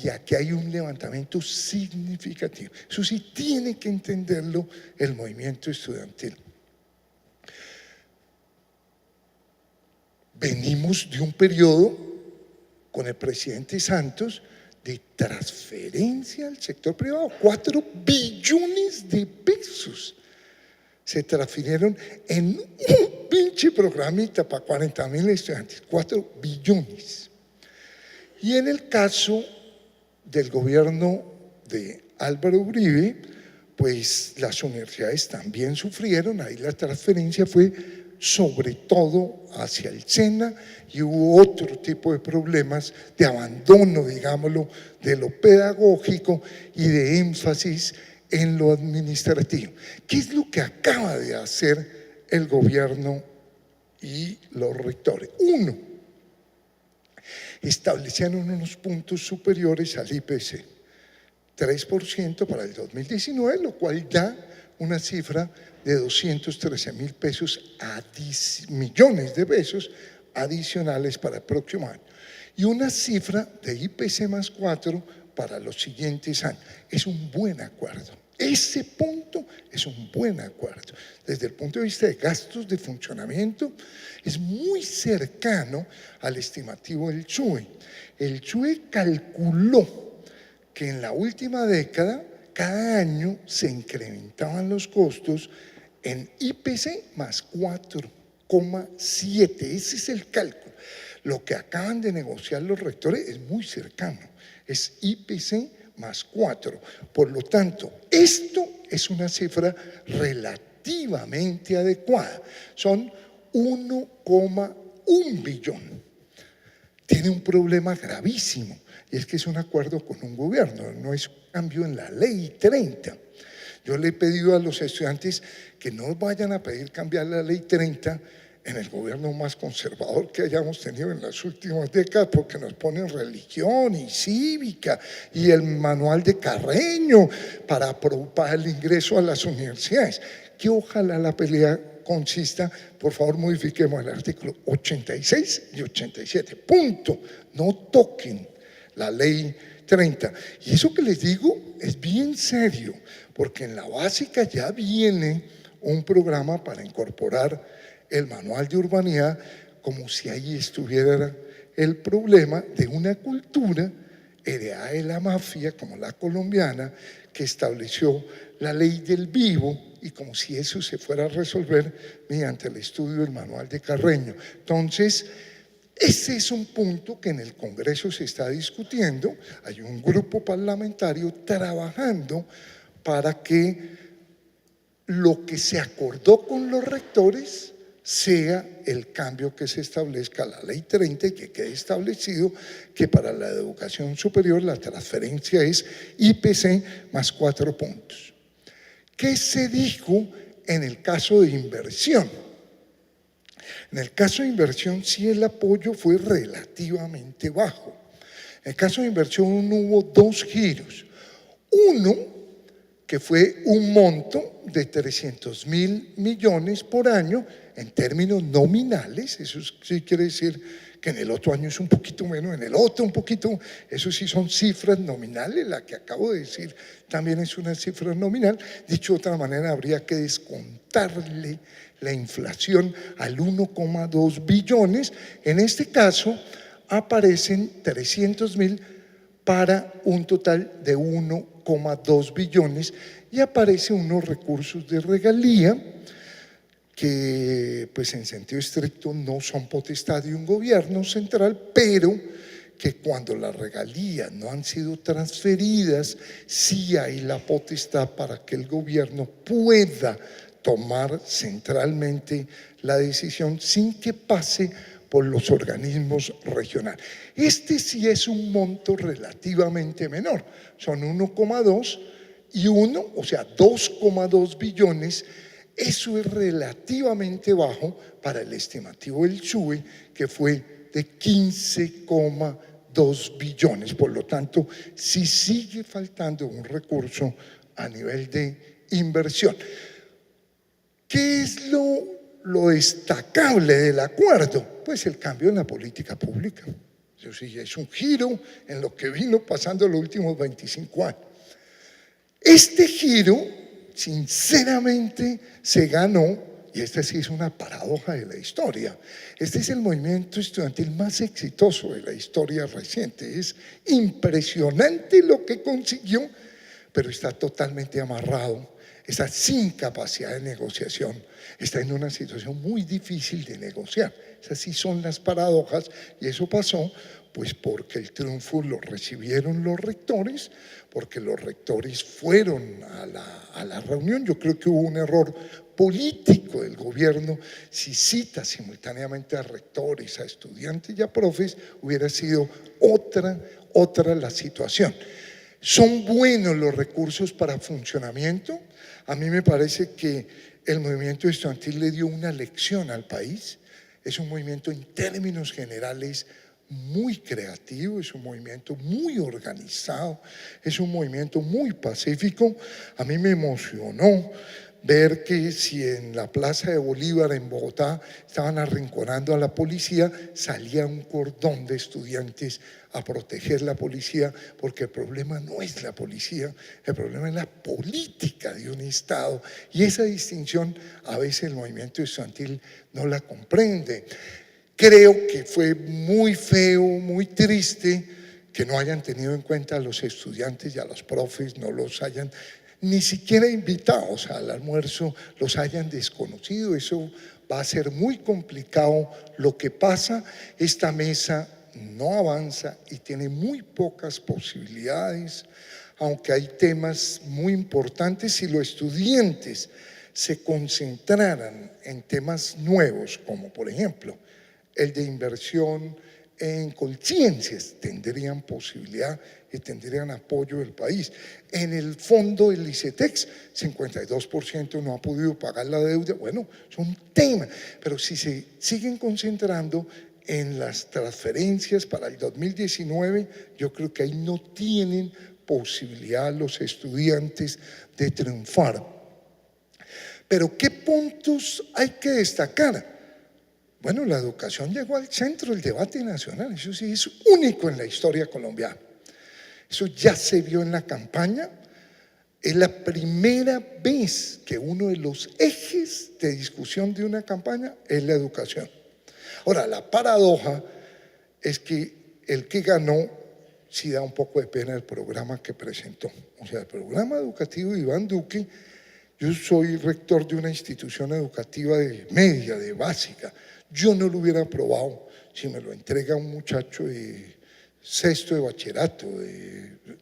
y aquí hay un levantamiento significativo. Eso sí tiene que entenderlo el movimiento estudiantil. Venimos de un periodo con el presidente Santos de transferencia al sector privado, 4 billones de pesos se transfirieron en un pinche programita para 40.000 estudiantes, 4 billones. Y en el caso del gobierno de Álvaro Uribe, pues las universidades también sufrieron, ahí la transferencia fue sobre todo hacia el SENA y hubo otro tipo de problemas de abandono, digámoslo, de lo pedagógico y de énfasis en lo administrativo. ¿Qué es lo que acaba de hacer el gobierno y los rectores? Uno, establecieron unos puntos superiores al IPC, 3% para el 2019, lo cual da una cifra de 213.000 pesos, millones de pesos adicionales para el próximo año. Y una cifra de IPC más 4 para los siguientes años. Es un buen acuerdo. Ese punto es un buen acuerdo. Desde el punto de vista de gastos de funcionamiento, es muy cercano al estimativo del CHUE. El CHUE calculó que en la última década, cada año se incrementaban los costos en IPC más 4,7. Ese es el cálculo. Lo que acaban de negociar los rectores es muy cercano, es IPC más 4. Por lo tanto, esto es una cifra relativamente adecuada. Son 1,1 billón. Tiene un problema gravísimo, y es que es un acuerdo con un gobierno, no es un cambio en la ley 30. Yo le he pedido a los estudiantes que no vayan a pedir cambiar la ley 30 en el gobierno más conservador que hayamos tenido en las últimas décadas, porque nos ponen religión y cívica y el manual de Carreño para el ingreso a las universidades. Que ojalá la pelea consista, por favor modifiquemos el artículo 86 y 87, punto, no toquen la ley 30. Y eso que les digo es bien serio, porque en la básica ya viene un programa para incorporar el manual de urbanidad, como si ahí estuviera el problema de una cultura heredada de la mafia, como la colombiana, que estableció la ley del vivo, y como si eso se fuera a resolver mediante el estudio del manual de Carreño. Entonces, ese es un punto que en el Congreso se está discutiendo. Hay un grupo parlamentario trabajando para que lo que se acordó con los rectores sea el cambio que se establezca a la ley 30 y que quede establecido que para la educación superior la transferencia es IPC más 4 puntos. ¿Qué se dijo en el caso de inversión? En el caso de inversión sí el apoyo fue relativamente bajo. En el caso de inversión hubo dos giros. Uno, que fue un monto de 300.000 millones por año en términos nominales. Eso sí quiere decir que en el otro año es un poquito menos, en el otro un poquito, eso sí son cifras nominales. La que acabo de decir también es una cifra nominal. Dicho de otra manera, habría que descontarle la inflación al 1,2 billones. En este caso aparecen 300.000 para un total de 1,2 billones y aparecen unos recursos de regalía que pues en sentido estricto no son potestad de un gobierno central, pero que cuando las regalías no han sido transferidas, sí hay la potestad para que el gobierno pueda tomar centralmente la decisión sin que pase por los organismos regionales. Este sí es un monto relativamente menor, son 1,2 y 1, o sea, 2,2 billones. Eso es relativamente bajo para el estimativo del CHUE, que fue de 15,2 billones. Por lo tanto, sí sigue faltando un recurso a nivel de inversión. ¿Qué es lo destacable del acuerdo? Pues el cambio en la política pública. Eso sí, es un giro en lo que vino pasando los últimos 25 años. Este giro, sinceramente, se ganó, y esta sí es una paradoja de la historia. Este es el movimiento estudiantil más exitoso de la historia reciente. Es impresionante lo que consiguió, pero está totalmente amarrado, está sin capacidad de negociación, está en una situación muy difícil de negociar. Esas sí son las paradojas, y eso pasó pues porque el triunfo lo recibieron los rectores, porque los rectores fueron a la reunión. Yo creo que hubo un error político del gobierno. Si cita simultáneamente a rectores, a estudiantes y a profes, hubiera sido otra la situación. ¿Son buenos los recursos para funcionamiento? A mí me parece que el movimiento estudiantil le dio una lección al país. Es un movimiento en términos generales muy creativo, es un movimiento muy organizado, es un movimiento muy pacífico. A mí me emocionó ver que si en la Plaza de Bolívar en Bogotá estaban arrinconando a la policía, salía un cordón de estudiantes a proteger la policía, porque el problema no es la policía, el problema es la política de un Estado, y esa distinción a veces el movimiento estudiantil no la comprende. Creo que fue muy feo, muy triste que no hayan tenido en cuenta a los estudiantes y a los profes, no los hayan ni siquiera invitados al almuerzo, los hayan desconocido. Eso va a ser muy complicado. Lo que pasa, esta mesa no avanza y tiene muy pocas posibilidades, aunque hay temas muy importantes. Si los estudiantes se concentraran en temas nuevos, como por ejemplo el de inversión en Colciencias, tendrían posibilidad y tendrían apoyo del país. En el fondo del ICETEX, 52% no ha podido pagar la deuda. Bueno, es un tema, pero si se siguen concentrando en las transferencias para el 2019, yo creo que ahí no tienen posibilidad los estudiantes de triunfar. Pero ¿qué puntos hay que destacar? Bueno, la educación llegó al centro del debate nacional, eso sí es único en la historia colombiana. Eso ya se vio en la campaña. Es la primera vez que uno de los ejes de discusión de una campaña es la educación. Ahora, la paradoja es que el que ganó sí da un poco de pena el programa que presentó. O sea, el programa educativo de Iván Duque. Yo soy rector de una institución educativa de media, de básica. Yo no lo hubiera aprobado si me lo entrega un muchacho de sexto de bachillerato,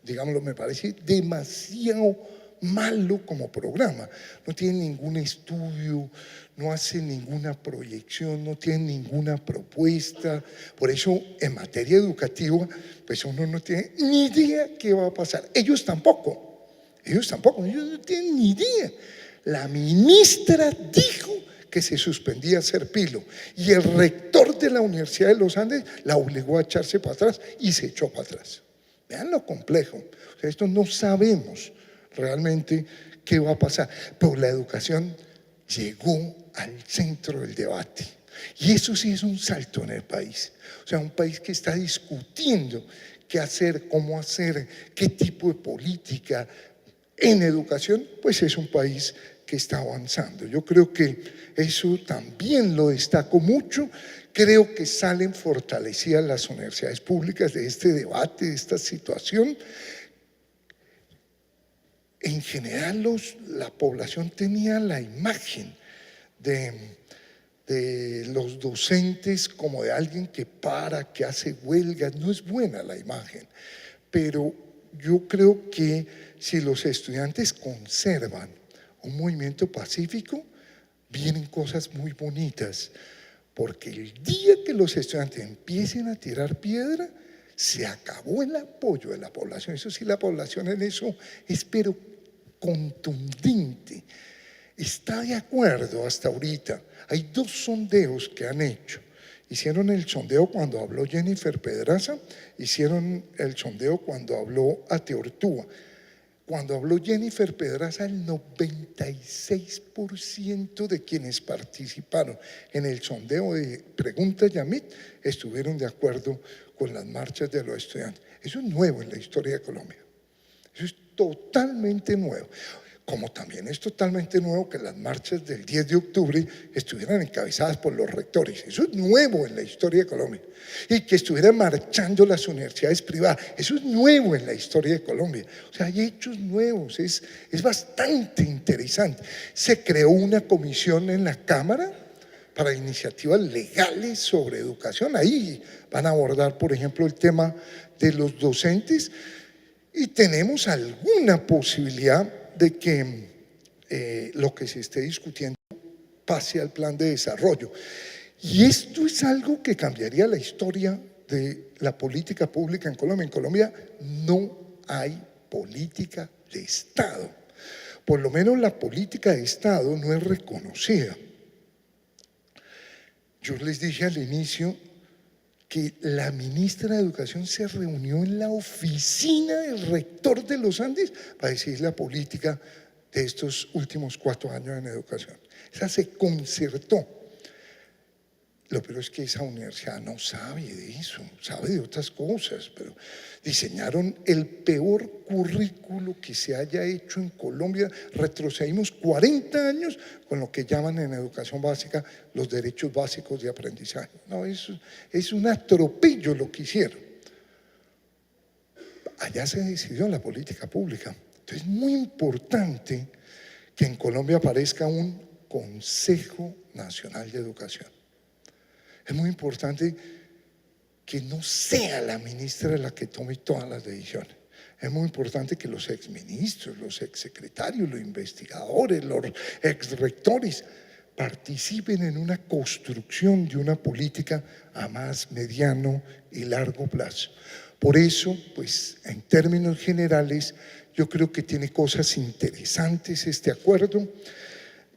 digámoslo, me parece demasiado malo como programa. No tiene ningún estudio, no hace ninguna proyección, no tiene ninguna propuesta. Por eso, en materia educativa, pues uno no tiene ni idea qué va a pasar. Ellos tampoco no tienen ni idea. La ministra dijo que se suspendía Serpilo y el rector de la Universidad de los Andes la obligó a echarse para atrás y se echó para atrás. Vean lo complejo. O sea, esto no sabemos realmente qué va a pasar, pero la educación llegó al centro del debate. Y eso sí es un salto en el país. O sea, un país que está discutiendo qué hacer, cómo hacer, qué tipo de política en educación, pues es un país que está avanzando. Yo creo que eso también lo destaco mucho. Creo que salen fortalecidas las universidades públicas de este debate, de esta situación. En general, la población tenía la imagen de los docentes como de alguien que para, que hace huelgas. No es buena la imagen, pero yo creo que si los estudiantes conservan un movimiento pacífico, vienen cosas muy bonitas, porque el día que los estudiantes empiecen a tirar piedra, se acabó el apoyo de la población. Eso sí, la población en eso es pero contundente. Está de acuerdo hasta ahorita. Hay dos sondeos que han hecho. Hicieron el sondeo cuando habló Jennifer Pedraza, hicieron el sondeo cuando habló Ate Ortúa. Cuando habló Jennifer Pedraza, el 96% de quienes participaron en el sondeo de Pregunta Yamit estuvieron de acuerdo con las marchas de los estudiantes. Eso es nuevo en la historia de Colombia. Eso es totalmente nuevo. Como también es totalmente nuevo que las marchas del 10 de octubre estuvieran encabezadas por los rectores. Eso es nuevo en la historia de Colombia. Y que estuvieran marchando las universidades privadas. Eso es nuevo en la historia de Colombia. O sea, hay hechos nuevos. Es bastante interesante. Se creó una comisión en la Cámara para iniciativas legales sobre educación. Ahí van a abordar, por ejemplo, el tema de los docentes. Y tenemos alguna posibilidad de que lo que se esté discutiendo pase al plan de desarrollo. Y esto es algo que cambiaría la historia de la política pública en Colombia. En Colombia no hay política de Estado. Por lo menos la política de Estado no es reconocida. Yo les dije al inicio que la ministra de Educación se reunió en la oficina del rector de los Andes para decir la política de estos últimos 4 años en educación. Esa se concertó. Lo peor es que esa universidad no sabe de eso, sabe de otras cosas, pero diseñaron el peor currículo que se haya hecho en Colombia. Retrocedimos 40 años con lo que llaman en educación básica los derechos básicos de aprendizaje. No, eso es un atropello lo que hicieron. Allá se decidió la política pública. Entonces es muy importante que en Colombia aparezca un Consejo Nacional de Educación. Es muy importante que no sea la ministra la que tome todas las decisiones. Es muy importante que los exministros, los exsecretarios, los investigadores, los exrectores participen en una construcción de una política a más mediano y largo plazo. Por eso, pues, en términos generales, yo creo que tiene cosas interesantes este acuerdo.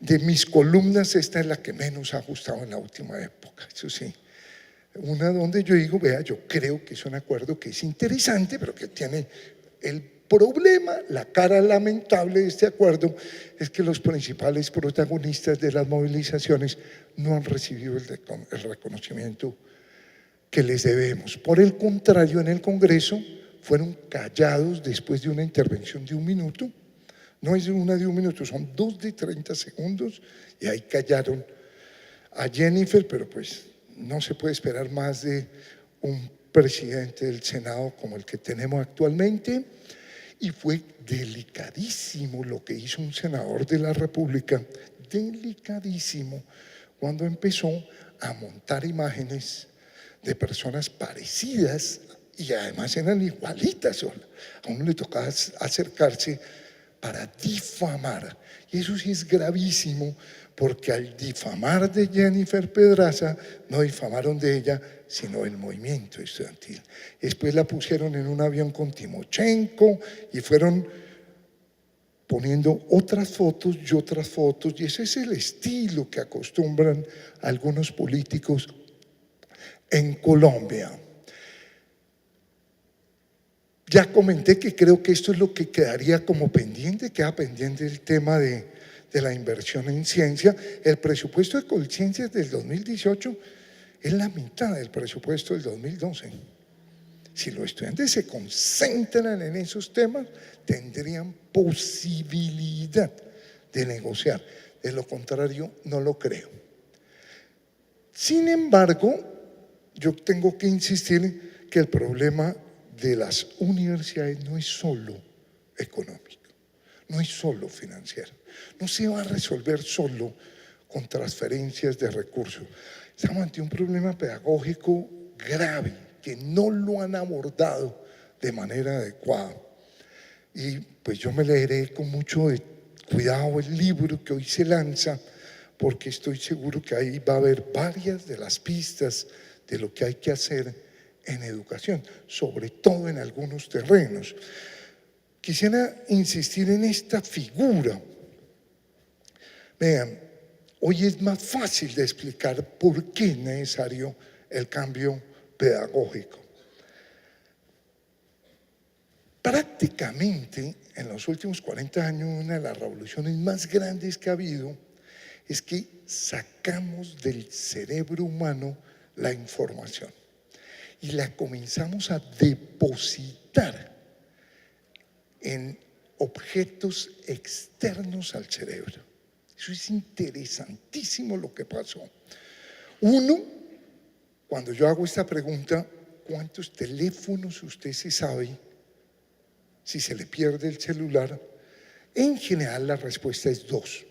De mis columnas, esta es la que menos ha ajustado en la última época, eso sí. Una donde yo digo, vea, yo creo que es un acuerdo que es interesante, pero que tiene el problema, la cara lamentable de este acuerdo, es que los principales protagonistas de las movilizaciones no han recibido el reconocimiento que les debemos. Por el contrario, en el Congreso fueron callados después de una intervención de 1 minuto. No es una de 1 minuto, son 2 de 30 segundos y ahí callaron a Jennifer, pero pues no se puede esperar más de un presidente del Senado como el que tenemos actualmente. Y fue delicadísimo lo que hizo un senador de la República, delicadísimo, cuando empezó a montar imágenes de personas parecidas y además eran igualitas. A uno le tocaba acercarse para difamar. Y eso sí es gravísimo, porque al difamar de Jennifer Pedraza, no difamaron de ella, sino el movimiento estudiantil. Después la pusieron en un avión con Timochenko y fueron poniendo otras fotos, y ese es el estilo que acostumbran algunos políticos en Colombia. Ya comenté que creo que esto es lo que quedaría como pendiente, queda pendiente el tema de la inversión en ciencia. El presupuesto de Colciencias del 2018 es la mitad del presupuesto del 2012. Si los estudiantes se concentran en esos temas, tendrían posibilidad de negociar. De lo contrario, no lo creo. Sin embargo, yo tengo que insistir que el problema de las universidades no es solo económico, no es solo financiero, no se va a resolver solo con transferencias de recursos. Estamos ante un problema pedagógico grave que no lo han abordado de manera adecuada. Y pues yo me leeré con mucho cuidado el libro que hoy se lanza, porque estoy seguro que ahí va a haber varias de las pistas de lo que hay que hacer en educación, sobre todo en algunos terrenos. Quisiera insistir en esta figura. Vean, hoy es más fácil de explicar por qué es necesario el cambio pedagógico. Prácticamente en los últimos 40 años, una de las revoluciones más grandes que ha habido es que sacamos del cerebro humano la información y la comenzamos a depositar en objetos externos al cerebro. Eso es interesantísimo lo que pasó. Uno, cuando yo hago esta pregunta, ¿cuántos teléfonos usted se sabe si se le pierde el celular? En general la respuesta es 2.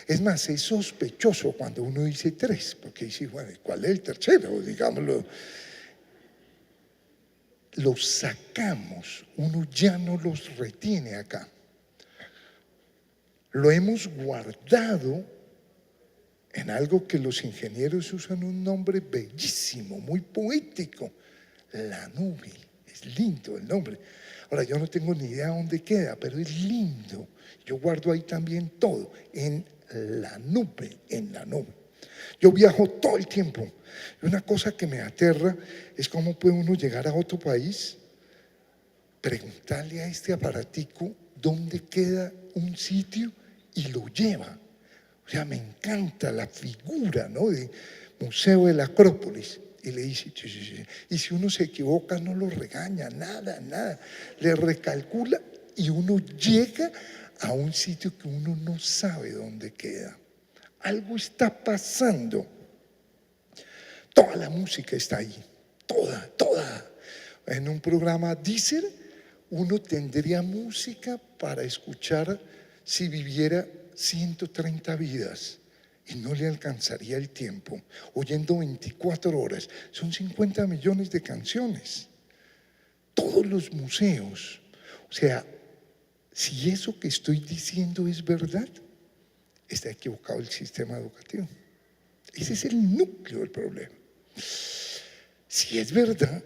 Es más, es sospechoso cuando uno dice 3, porque dice, bueno, ¿cuál es el tercero? Digámoslo. Los sacamos, uno ya no los retiene acá. Lo hemos guardado en algo que los ingenieros usan un nombre bellísimo, muy poético, la nube. Es lindo el nombre. Ahora, yo no tengo ni idea dónde queda, pero es lindo. Yo guardo ahí también todo, en la nube, en la nube. Yo viajo todo el tiempo. Y una cosa que me aterra es cómo puede uno llegar a otro país, preguntarle a este aparatico dónde queda un sitio y lo lleva. O sea, me encanta la figura, ¿no?, de Museo de la Acrópolis. Y le dice, sí, sí, sí. Y si uno se equivoca, no lo regaña, nada, nada. Le recalcula y uno llega a un sitio que uno no sabe dónde queda. Algo está pasando. Toda la música está ahí, toda, toda. En un programa Deezer, uno tendría música para escuchar si viviera 130 vidas y no le alcanzaría el tiempo, oyendo 24 horas. Son 50 millones de canciones. Todos los museos. O sea, si eso que estoy diciendo es verdad, está equivocado el sistema educativo. Ese es el núcleo del problema. Si es verdad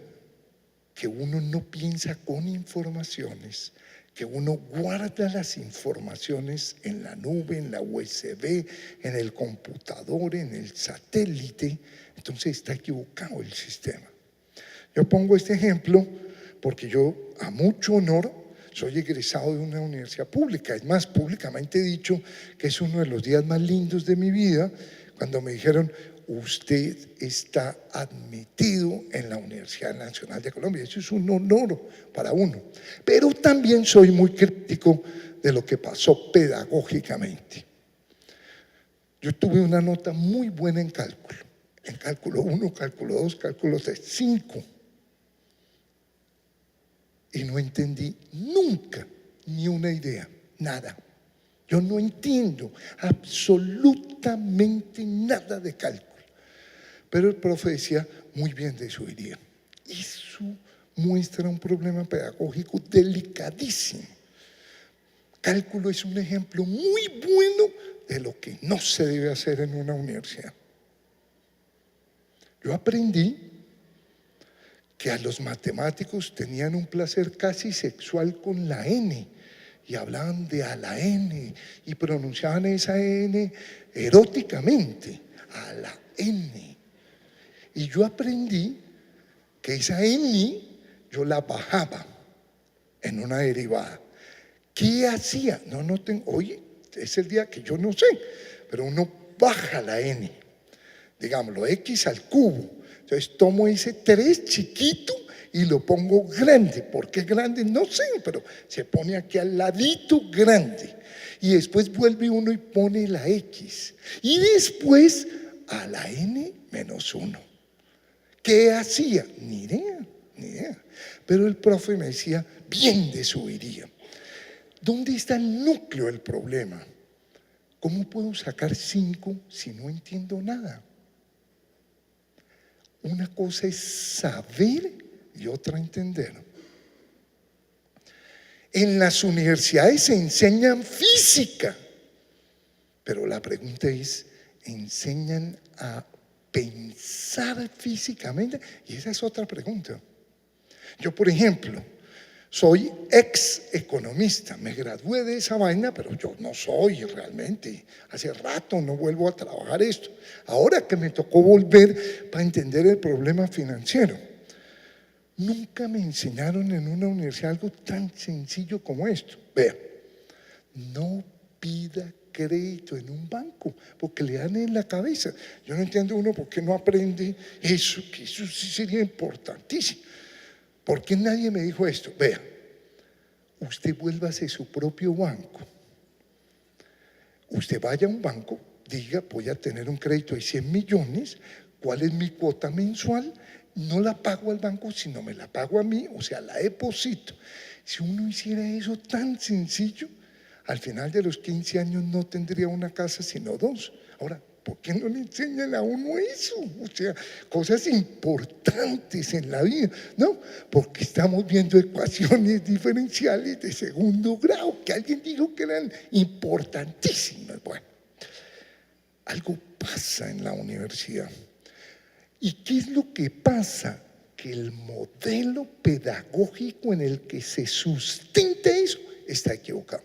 que uno no piensa con informaciones, que uno guarda las informaciones en la nube, en la USB, en el computador, en el satélite, entonces está equivocado el sistema. Yo pongo este ejemplo porque yo, a mucho honor, soy egresado de una universidad pública. Es más, públicamente he dicho que es uno de los días más lindos de mi vida cuando me dijeron: usted está admitido en la Universidad Nacional de Colombia. Eso es un honor para uno. Pero también soy muy crítico de lo que pasó pedagógicamente. Yo tuve una nota muy buena en cálculo 1, cálculo 2, cálculo 3, 5. Y no entendí nunca ni una idea, nada. Yo no entiendo absolutamente nada de cálculo. Pero el profe decía muy bien de su idioma. Eso muestra un problema pedagógico delicadísimo. Cálculo es un ejemplo muy bueno de lo que no se debe hacer en una universidad. Yo aprendí que a los matemáticos tenían un placer casi sexual con la N, y hablaban de a la N y pronunciaban esa N eróticamente, a la N. Y yo aprendí que esa N yo la bajaba en una derivada. ¿Qué hacía? No tengo, oye, es el día que yo no sé, pero uno baja la N, digámoslo, X al cubo. Entonces tomo ese 3 chiquito y lo pongo grande. ¿Por qué grande? No sé, pero se pone aquí al ladito grande. Y después vuelve uno y pone la X. Y después a la N menos 1. ¿Qué hacía? Ni idea, ni idea. Pero el profe me decía bien de su idioma. ¿Dónde está el núcleo del problema? ¿Cómo puedo sacar 5 si no entiendo nada? Una cosa es saber y otra entender. En las universidades se enseñan física, pero la pregunta es, ¿enseñan a pensar físicamente? Y esa es otra pregunta. Yo, por ejemplo, soy ex economista, me gradué de esa vaina, pero yo no soy realmente. Hace rato no vuelvo a trabajar esto. Ahora que me tocó volver para entender el problema financiero. Nunca me enseñaron en una universidad algo tan sencillo como esto. Vea, no pida crédito en un banco porque le dan en la cabeza. Yo no entiendo uno por qué no aprende eso, que eso sí sería importantísimo. ¿Por qué nadie me dijo esto? Vea, usted vuélvase su propio banco. Usted vaya a un banco, diga, voy a tener un crédito de 100 millones, ¿cuál es mi cuota mensual? No la pago al banco, sino me la pago a mí, o sea, la deposito. Si uno hiciera eso tan sencillo, al final de los 15 años no tendría una casa, sino 2. Ahora, ¿por qué no le enseñan a uno eso? O sea, cosas importantes en la vida, ¿no? Porque estamos viendo ecuaciones diferenciales de segundo grado, que alguien dijo que eran importantísimas. Bueno, algo pasa en la universidad. ¿Y qué es lo que pasa? que el modelo pedagógico en el que se sustenta eso está equivocado.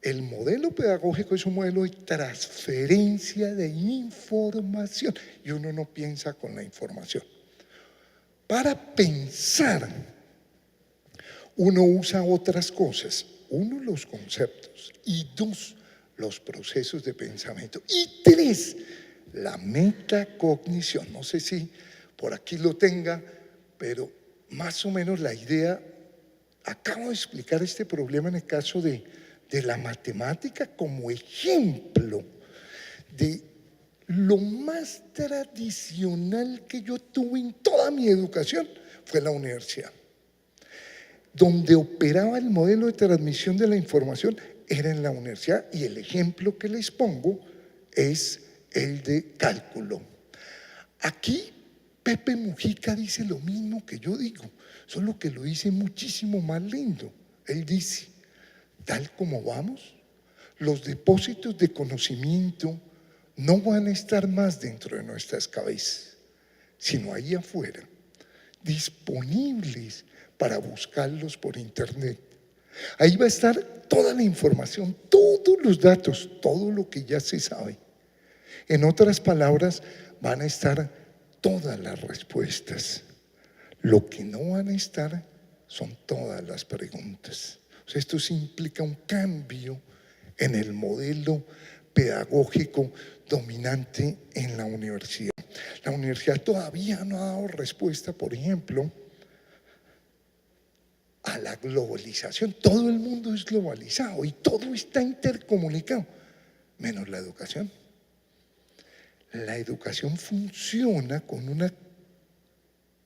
El modelo pedagógico es un modelo de transferencia de información y uno no piensa con la información. Para pensar, uno usa otras cosas. Uno, los conceptos, y dos, los procesos de pensamiento, y tres, la metacognición. No sé si por aquí lo tenga, pero más o menos la idea, acabo de explicar este problema en el caso de la matemática como ejemplo de lo más tradicional que yo tuve en toda mi educación fue la universidad. Donde operaba el modelo de transmisión de la información era en la universidad, y el ejemplo que les pongo es el de cálculo. Aquí Pepe Mujica dice lo mismo que yo digo, solo que lo dice muchísimo más lindo. Él dice, tal como vamos, los depósitos de conocimiento no van a estar más dentro de nuestras cabezas, sino ahí afuera, disponibles para buscarlos por internet. Ahí va a estar toda la información, todos los datos, todo lo que ya se sabe. En otras palabras, van a estar todas las respuestas. Lo que no van a estar son todas las preguntas. O sea, esto sí implica un cambio en el modelo pedagógico dominante en la universidad. La universidad todavía no ha dado respuesta, por ejemplo, a la globalización. Todo el mundo es globalizado y todo está intercomunicado, menos la educación. La educación funciona con un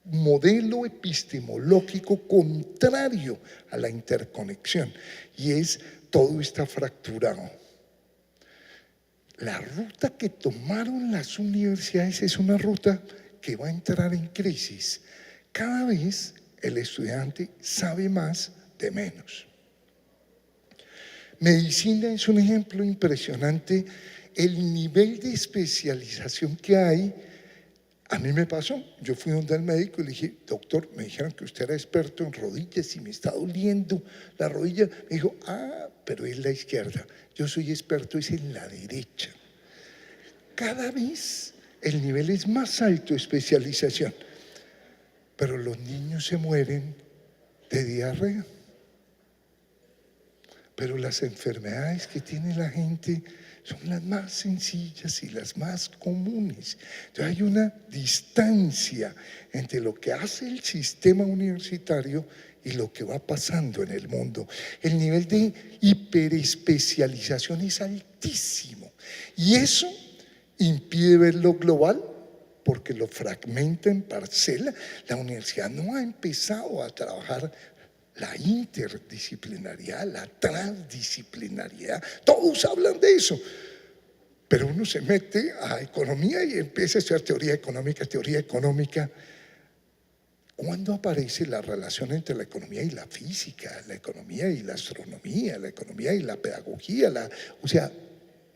modelo epistemológico contrario a la interconexión, y es todo está fracturado. La ruta que tomaron las universidades es una ruta que va a entrar en crisis. Cada vez el estudiante sabe más de menos. Medicina es un ejemplo impresionante. El nivel de especialización que hay, a mí me pasó. Yo fui donde el médico y le dije, doctor, me dijeron que usted era experto en rodillas y me está doliendo la rodilla. Me dijo, pero es la izquierda. Yo soy experto es en la derecha. Cada vez el nivel es más alto de especialización, pero los niños se mueren de diarrea. Pero las enfermedades que tiene la gente son las más sencillas y las más comunes. Entonces hay una distancia entre lo que hace el sistema universitario y lo que va pasando en el mundo. El nivel de hiperespecialización es altísimo y eso impide ver lo global porque lo fragmenta en parcela. La universidad no ha empezado a trabajar la interdisciplinariedad, la transdisciplinariedad, todos hablan de eso, pero uno se mete a economía y empieza a estudiar teoría económica. ¿Cuándo aparece la relación entre la economía y la física, la economía y la astronomía, la economía y la pedagogía? O sea,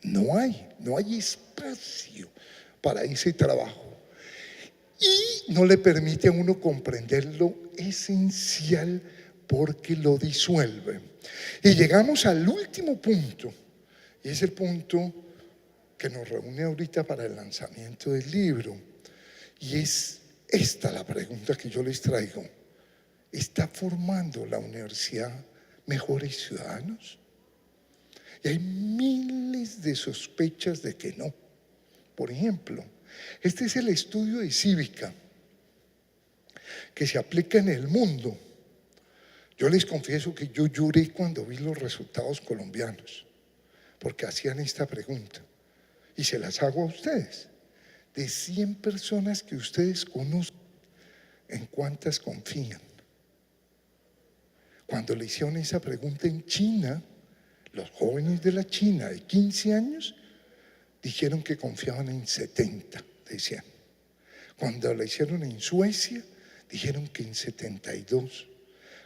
no hay espacio para ese trabajo y no le permite a uno comprender lo esencial porque lo disuelve. Y llegamos al último punto, y es el punto que nos reúne ahorita para el lanzamiento del libro, y es esta la pregunta que yo les traigo. ¿Está formando la universidad mejores ciudadanos? Y hay miles de sospechas de que no. Por ejemplo, este es el estudio de cívica que se aplica en el mundo. Yo les confieso que yo lloré cuando vi los resultados colombianos, porque hacían esta pregunta, y se las hago a ustedes. De 100 personas que ustedes conocen, ¿en cuántas confían? Cuando le hicieron esa pregunta en China, los jóvenes de la China de 15 años dijeron que confiaban en 70 de 100. Cuando la hicieron en Suecia, dijeron que en 72.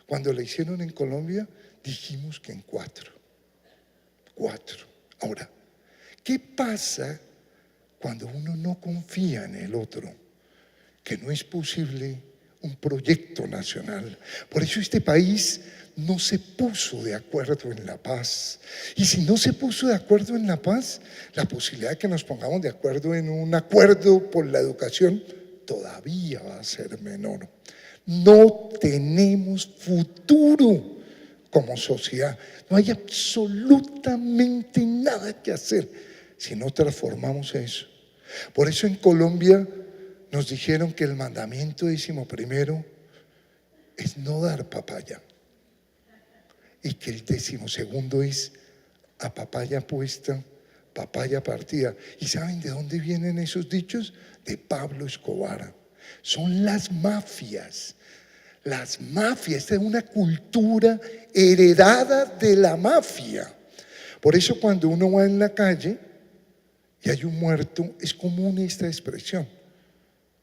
Cuando la hicieron en Colombia, dijimos que en 4. Ahora, ¿qué pasa cuando uno no confía en el otro? Que no es posible un proyecto nacional. Por eso este país no se puso de acuerdo en la paz. Y si no se puso de acuerdo en la paz, la posibilidad de que nos pongamos de acuerdo en un acuerdo por la educación todavía va a ser menor. No tenemos futuro como sociedad. No hay absolutamente nada que hacer si no transformamos eso. Por eso en Colombia nos dijeron que el mandamiento 11º es no dar papaya y que el 12º es a papaya puesta, papaya partida. ¿Y saben de dónde vienen esos dichos? De Pablo Escobar. Son las mafias. Las mafias, esta es una cultura heredada de la mafia. Por eso cuando uno va en la calle y hay un muerto, es común esta expresión: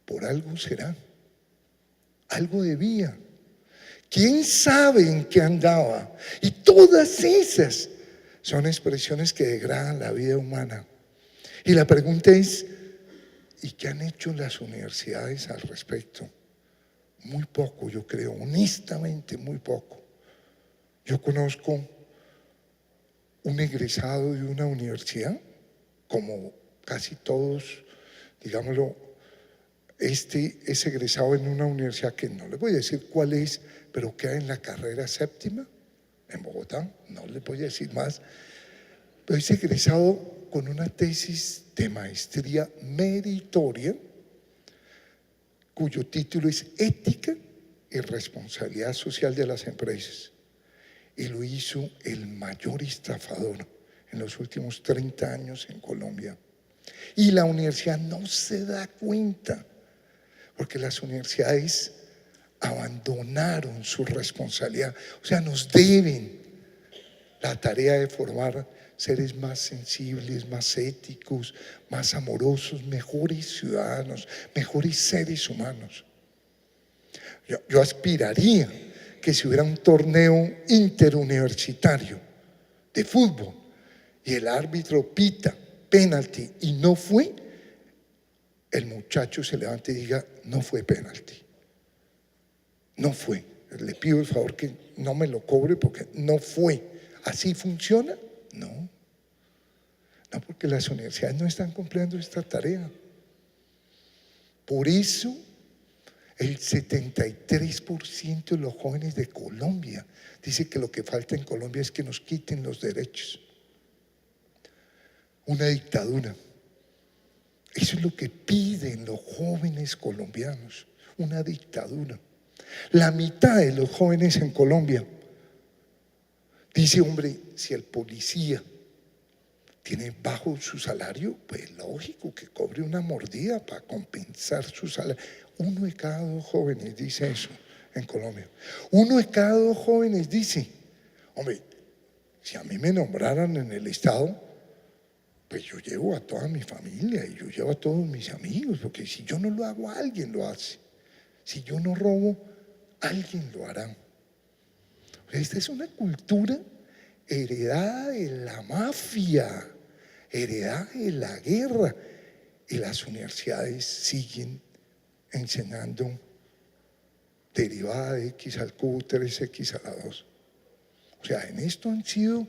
por algo será, algo debía, quién sabe en qué andaba. Y todas esas son expresiones que degradan la vida humana. Y la pregunta es: ¿y qué han hecho las universidades al respecto? Muy poco, yo creo, honestamente muy poco. Yo conozco un egresado de una universidad, como casi todos, digámoslo, es egresado en una universidad que no le voy a decir cuál es, pero queda en la carrera 7ª en Bogotá, no le voy a decir más, pero es egresado con una tesis de maestría meritoria, cuyo título es Ética y Responsabilidad Social de las Empresas. Y lo hizo el mayor estafador en los últimos 30 años en Colombia. Y la universidad no se da cuenta, porque las universidades abandonaron su responsabilidad. O sea, nos deben la tarea de formar seres más sensibles, más éticos, más amorosos, mejores ciudadanos, mejores seres humanos. Yo aspiraría que si hubiera un torneo interuniversitario de fútbol y el árbitro pita penalti y no fue, el muchacho se levante y diga: no fue penalti, no fue, le pido el favor que no me lo cobre porque no fue. ¿Así funciona? No, porque las universidades no están cumpliendo esta tarea. Por eso el 73% de los jóvenes de Colombia dice que lo que falta en Colombia es que nos quiten los derechos. Una dictadura. Eso es lo que piden los jóvenes colombianos, una dictadura. La mitad de los jóvenes en Colombia dice: hombre, si el policía tiene bajo su salario, pues lógico que cobre una mordida para compensar su salario. 1 de cada 2 jóvenes dice eso en Colombia. 1 de cada 2 jóvenes dice: hombre, si a mí me nombraran en el Estado, pues yo llevo a toda mi familia y yo llevo a todos mis amigos, porque si yo no lo hago, alguien lo hace. Si yo no robo, alguien lo hará. Esta es una cultura heredada de la mafia, heredada de la guerra, y las universidades siguen enseñando derivada de x al cubo 3x a la 2. O sea, en esto han sido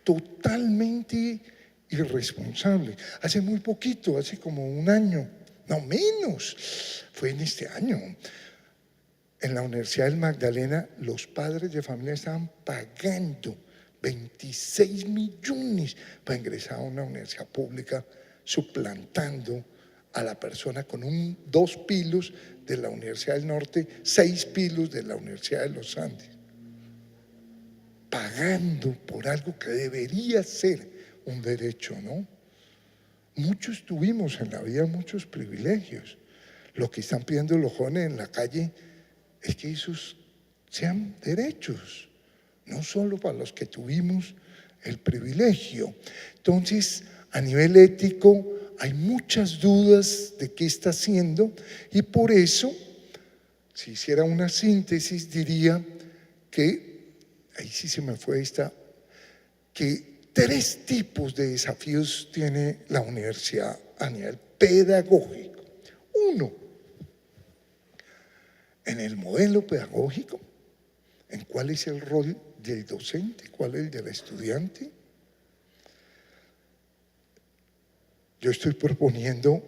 totalmente irresponsables. Hace muy poquito, hace como un año, no menos, fue en este año, en la Universidad del Magdalena, los padres de familia estaban pagando 26 millones para ingresar a una universidad pública, suplantando a la persona con 2 pilos de la Universidad del Norte, 6 pilos de la Universidad de los Andes, pagando por algo que debería ser un derecho, ¿no? Muchos tuvimos en la vida muchos privilegios. Lo que están pidiendo los jóvenes en la calle es que esos sean derechos, no solo para los que tuvimos el privilegio. Entonces, a nivel ético hay muchas dudas de qué está haciendo, y por eso, si hiciera una síntesis, diría que, ahí sí se me fue esta, que 3 tipos de desafíos tiene la universidad a nivel pedagógico. 1, en el modelo pedagógico, en cuál es el rol del docente, cuál es el del estudiante. Yo estoy proponiendo,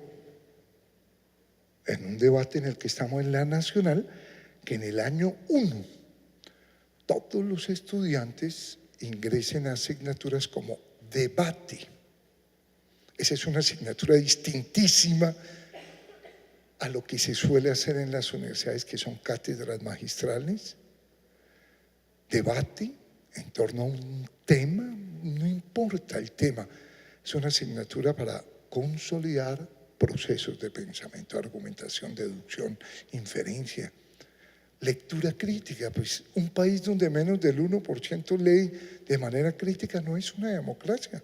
en un debate en el que estamos en la Nacional, que en el año 1 todos los estudiantes ingresen a asignaturas como debate. Esa es una asignatura distintísima a lo que se suele hacer en las universidades, que son cátedras magistrales. Debate en torno a un tema, no importa el tema, es una asignatura para consolidar procesos de pensamiento, argumentación, deducción, inferencia, lectura crítica. Pues un país donde menos del 1% lee de manera crítica no es una democracia.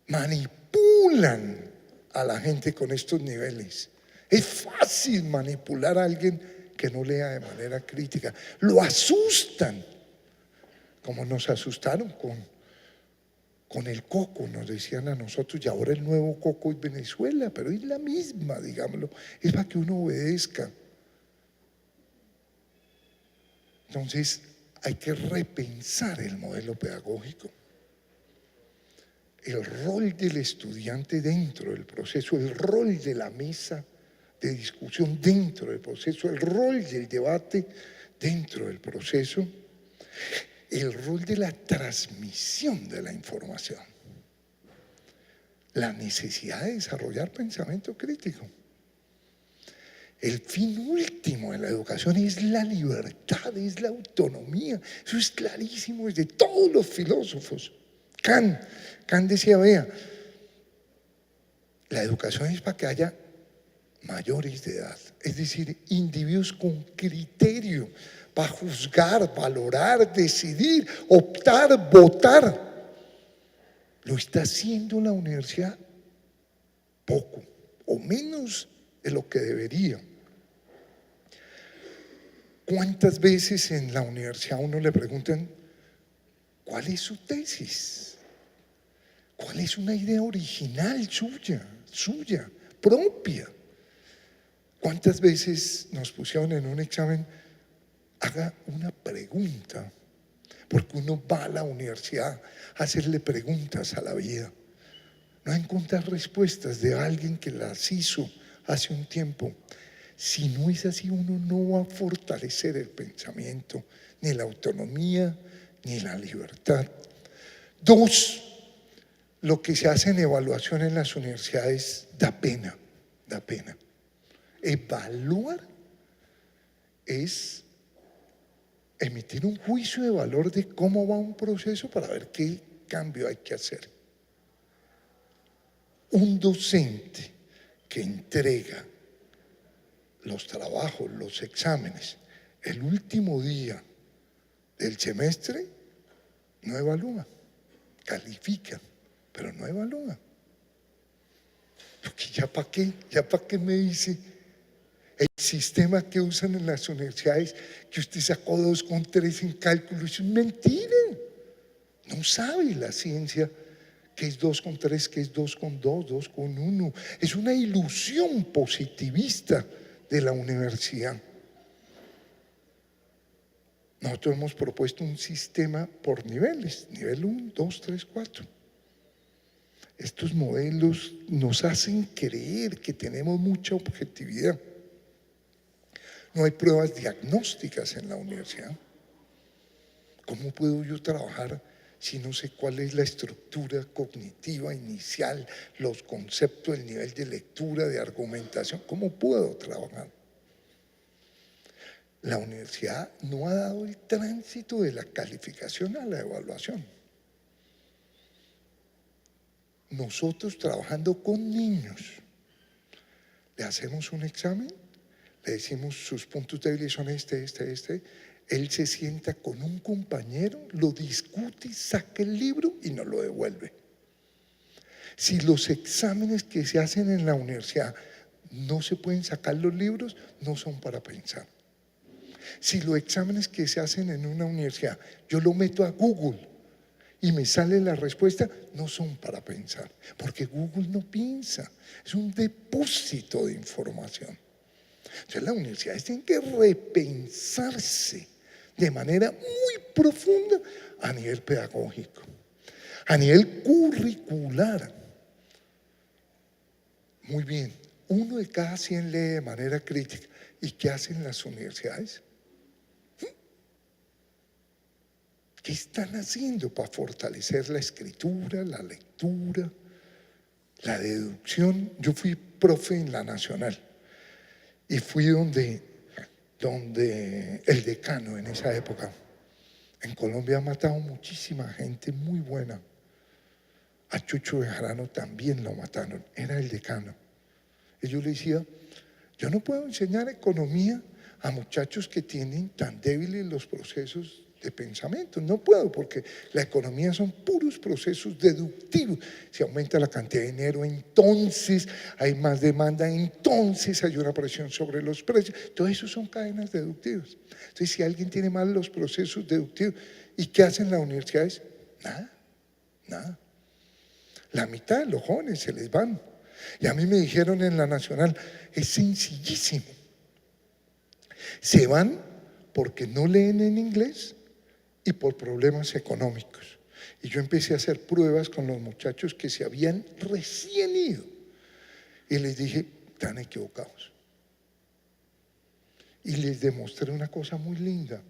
Manipulan a la gente con estos niveles. Es fácil manipular a alguien que no lea de manera crítica. Lo asustan, como nos asustaron con el coco, nos decían a nosotros, y ahora el nuevo coco es Venezuela, pero es la misma, digámoslo, es para que uno obedezca. Entonces, hay que repensar el modelo pedagógico. El rol del estudiante dentro del proceso, el rol de la mesa de discusión dentro del proceso, el rol del debate dentro del proceso, el rol de la transmisión de la información, la necesidad de desarrollar pensamiento crítico. El fin último de la educación es la libertad, es la autonomía. Eso es clarísimo desde todos los filósofos. Kant decía, vea, la educación es para que haya mayores de edad, es decir, individuos con criterio para juzgar, valorar, decidir, optar, votar. Lo está haciendo la universidad poco o menos de lo que debería. ¿Cuántas veces en la universidad a uno le preguntan cuál es su tesis? ¿Cuál es una idea original suya, propia? ¿Cuántas veces nos pusieron en un examen, haga una pregunta? Porque uno va a la universidad a hacerle preguntas a la vida, no a encontrar respuestas de alguien que las hizo hace un tiempo. Si no es así, uno no va a fortalecer el pensamiento, ni la autonomía, ni la libertad. 2, lo que se hace en evaluación en las universidades da pena. Evaluar es emitir un juicio de valor de cómo va un proceso para ver qué cambio hay que hacer. Un docente que entrega los trabajos, los exámenes, el último día del semestre, no evalúa, califica, pero no evalúa. Porque ya para qué me dice el sistema que usan en las universidades, que usted sacó 2,3 en cálculo, eso es mentira. No sabe la ciencia que es 2,3, que es 2,2, 2,1. Es una ilusión positivista de la universidad. Nosotros hemos propuesto un sistema por niveles, nivel 1, 2, 3, 4. Estos modelos nos hacen creer que tenemos mucha objetividad. No hay pruebas diagnósticas en la universidad. ¿Cómo puedo yo trabajar si no sé cuál es la estructura cognitiva inicial, los conceptos, el nivel de lectura, de argumentación? ¿Cómo puedo trabajar? La universidad no ha dado el tránsito de la calificación a la evaluación. Nosotros trabajando con niños, le hacemos un examen, le decimos sus puntos débiles son este. Él se sienta con un compañero, lo discute, saca el libro y nos lo devuelve. Si los exámenes que se hacen en la universidad no se pueden sacar los libros, no son para pensar. Si los exámenes que se hacen en una universidad, yo lo meto a Google y me sale la respuesta, no son para pensar, porque Google no piensa, es un depósito de información. Entonces las universidades tienen que repensarse de manera muy profunda a nivel pedagógico, a nivel curricular. Muy bien, 1 de cada 100 lee de manera crítica. ¿Y qué hacen las universidades? ¿Qué están haciendo para fortalecer la escritura, la lectura, la deducción? Yo fui profe en la Nacional y fui donde el decano en esa época. En Colombia ha matado muchísima gente muy buena. A Chucho Bejarano también lo mataron, era el decano. Y yo le decía, yo no puedo enseñar economía a muchachos que tienen tan débiles los procesos de pensamiento. No puedo, porque la economía son puros procesos deductivos. Si aumenta la cantidad de dinero, entonces hay más demanda, entonces hay una presión sobre los precios. Todo eso son cadenas deductivas. Entonces, si alguien tiene mal los procesos deductivos, ¿y qué hacen las universidades? Nada, nada. La mitad de los jóvenes se les van. Y a mí me dijeron en la Nacional, es sencillísimo. Se van porque no leen en inglés y por problemas económicos. Y yo empecé a hacer pruebas con los muchachos que se habían recién ido. Y les dije, están equivocados. Y les demostré una cosa muy linda.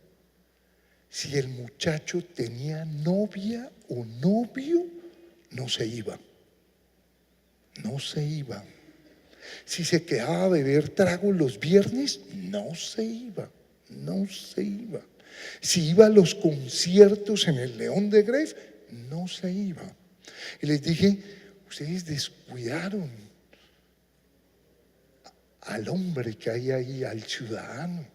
Si el muchacho tenía novia o novio, no se iba. No se iba. Si se quedaba a beber trago los viernes, no se iba. No se iba. Si iba a los conciertos en el León de Grave, no se iba. Y les dije, ustedes descuidaron al hombre que hay ahí, al ciudadano.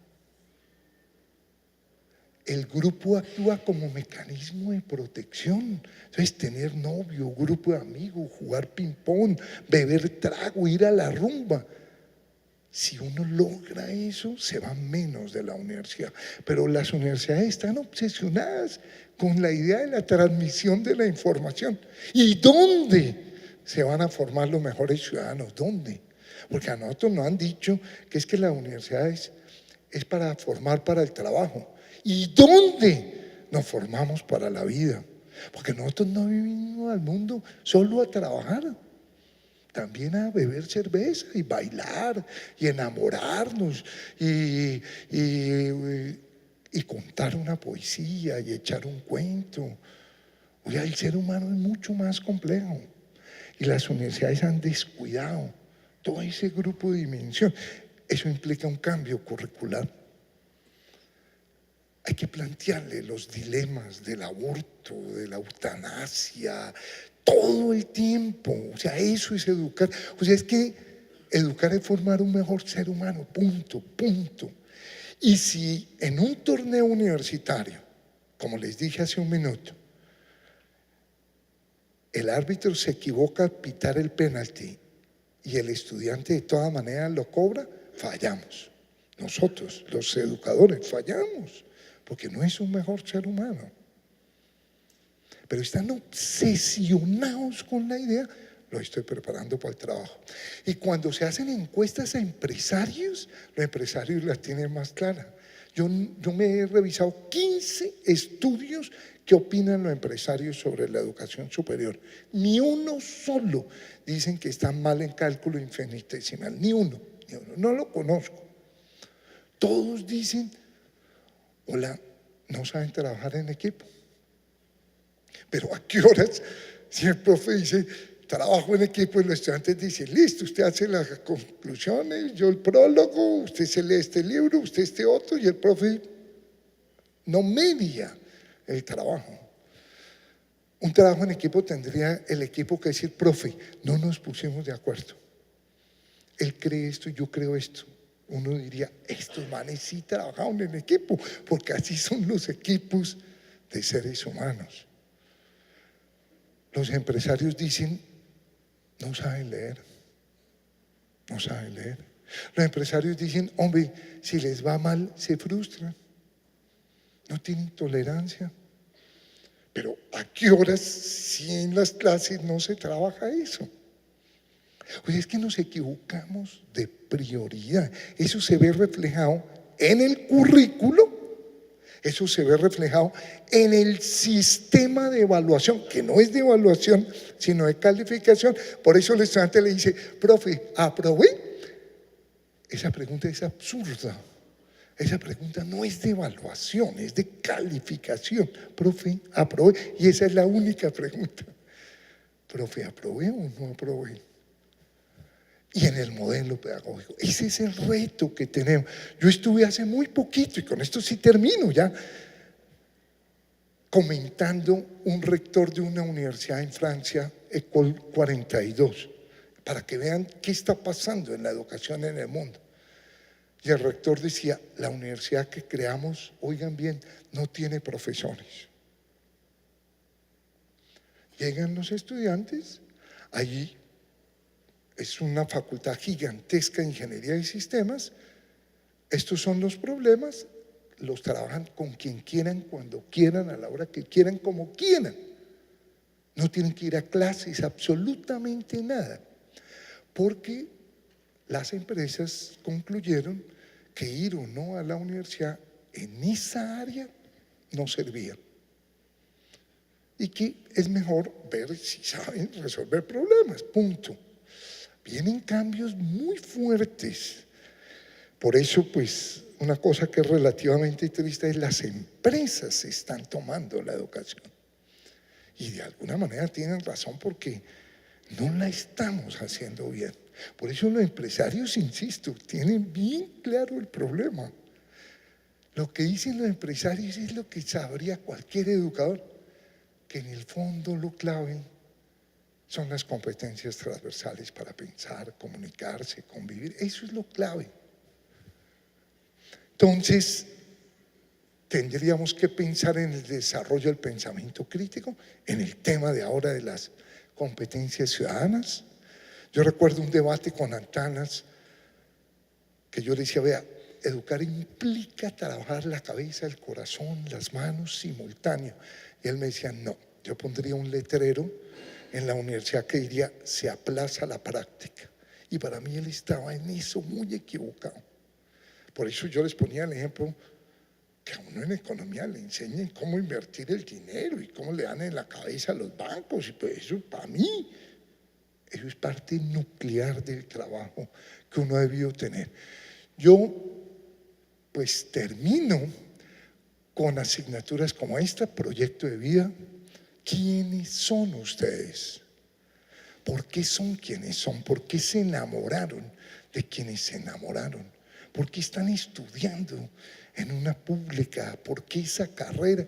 El grupo actúa como mecanismo de protección. Entonces, tener novio, grupo de amigos, jugar ping-pong, beber trago, ir a la rumba. Si uno logra eso, se va menos de la universidad. Pero las universidades están obsesionadas con la idea de la transmisión de la información. ¿Y dónde se van a formar los mejores ciudadanos? ¿Dónde? Porque a nosotros nos han dicho que es que la universidad es para formar para el trabajo. ¿Y dónde nos formamos para la vida? Porque nosotros no vivimos al mundo solo a trabajar, también a beber cerveza y bailar y enamorarnos y contar una poesía y echar un cuento. Oiga, el ser humano es mucho más complejo y las universidades han descuidado todo ese grupo de dimensión. Eso implica un cambio curricular. Hay que plantearle los dilemas del aborto, de la eutanasia, todo el tiempo. O sea, eso es educar. O sea, es que educar es formar un mejor ser humano, punto, punto. Y si en un torneo universitario, como les dije hace un minuto, el árbitro se equivoca al pitar el penalti y el estudiante de todas maneras lo cobra, fallamos. Nosotros, los educadores, fallamos. Porque no es un mejor ser humano. Pero están obsesionados con la idea, lo estoy preparando para el trabajo. Y cuando se hacen encuestas a empresarios, los empresarios las tienen más claras. Yo me he revisado 15 estudios que opinan los empresarios sobre la educación superior. Ni uno solo dicen que están mal en cálculo infinitesimal. Ni uno. No lo conozco. Todos dicen, hola, no saben trabajar en equipo. Pero ¿a qué horas? Si el profe dice, trabajo en equipo, y los estudiantes dicen, listo, usted hace las conclusiones, yo el prólogo, usted se lee este libro, usted este otro, y el profe no media el trabajo. Un trabajo en equipo tendría el equipo que decir, profe, no nos pusimos de acuerdo. Él cree esto y yo creo esto. Uno diría, estos manes sí trabajaron en equipo, porque así son los equipos de seres humanos. Los empresarios dicen, no saben leer, no saben leer. Los empresarios dicen, hombre, si les va mal, se frustran, no tienen tolerancia. Pero ¿a qué horas si en las clases no se trabaja eso? Pues es que nos equivocamos de prioridad. Eso se ve reflejado en el currículo, eso se ve reflejado en el sistema de evaluación, que no es de evaluación, sino de calificación. Por eso el estudiante le dice, profe, ¿aprobé? Esa pregunta es absurda. Esa pregunta no es de evaluación, es de calificación. Profe, ¿aprobé? Y esa es la única pregunta. Profe, ¿aprobé o no aprobé? Y en el modelo pedagógico, ese es el reto que tenemos. Yo estuve hace muy poquito, y con esto sí termino ya, comentando un rector de una universidad en Francia, École 42, para que vean qué está pasando en la educación en el mundo. Y el rector decía, la universidad que creamos, oigan bien, no tiene profesores. Llegan los estudiantes, allí es una facultad gigantesca de ingeniería de sistemas, estos son los problemas, los trabajan con quien quieran, cuando quieran, a la hora que quieran, como quieran. No tienen que ir a clases, absolutamente nada, porque las empresas concluyeron que ir o no a la universidad en esa área no servía. Y que es mejor ver si saben resolver problemas, punto. Vienen cambios muy fuertes. Por eso, pues, una cosa que es relativamente triste es las empresas están tomando la educación. Y de alguna manera tienen razón porque no la estamos haciendo bien. Por eso los empresarios, insisto, tienen bien claro el problema. Lo que dicen los empresarios es lo que sabría cualquier educador, que en el fondo lo clave son las competencias transversales para pensar, comunicarse, convivir. Eso es lo clave. Entonces, tendríamos que pensar en el desarrollo del pensamiento crítico, en el tema de ahora de las competencias ciudadanas. Yo recuerdo un debate con Antanas que yo le decía, vea, educar implica trabajar la cabeza, el corazón, las manos simultáneo. Y él me decía, no, yo pondría un letrero en la universidad que diría, se aplaza la práctica. Y para mí él estaba en eso muy equivocado. Por eso yo les ponía el ejemplo que a uno en economía le enseñen cómo invertir el dinero y cómo le dan en la cabeza a los bancos. Y pues eso para mí, eso es parte nuclear del trabajo que uno debió tener. Yo pues termino con asignaturas como esta, proyecto de vida. ¿Quiénes son ustedes? ¿Por qué son quienes son? ¿Por qué se enamoraron de quienes se enamoraron? ¿Por qué están estudiando en una pública? ¿Por qué esa carrera?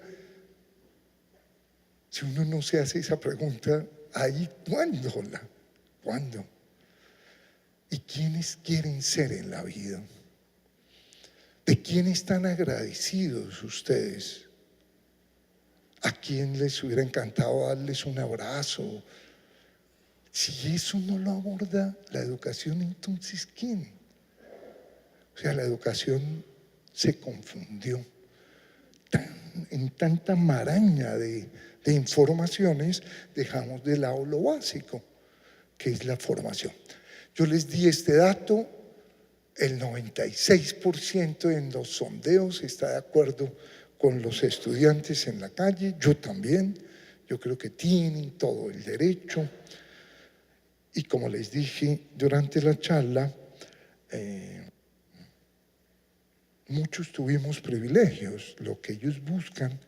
Si uno no se hace esa pregunta, ¿ahí cuándo? ¿Cuándo? ¿Y quiénes quieren ser en la vida? ¿De quién están agradecidos ustedes? ¿A quién les hubiera encantado darles un abrazo? Si eso no lo aborda la educación, entonces ¿quién? O sea, la educación se confundió en tanta maraña de informaciones, dejamos de lado lo básico, que es la formación. Yo les di este dato, el 96% en los sondeos está de acuerdo con los estudiantes en la calle, yo también, yo creo que tienen todo el derecho. Y como les dije durante la charla, muchos tuvimos privilegios. Lo que ellos buscan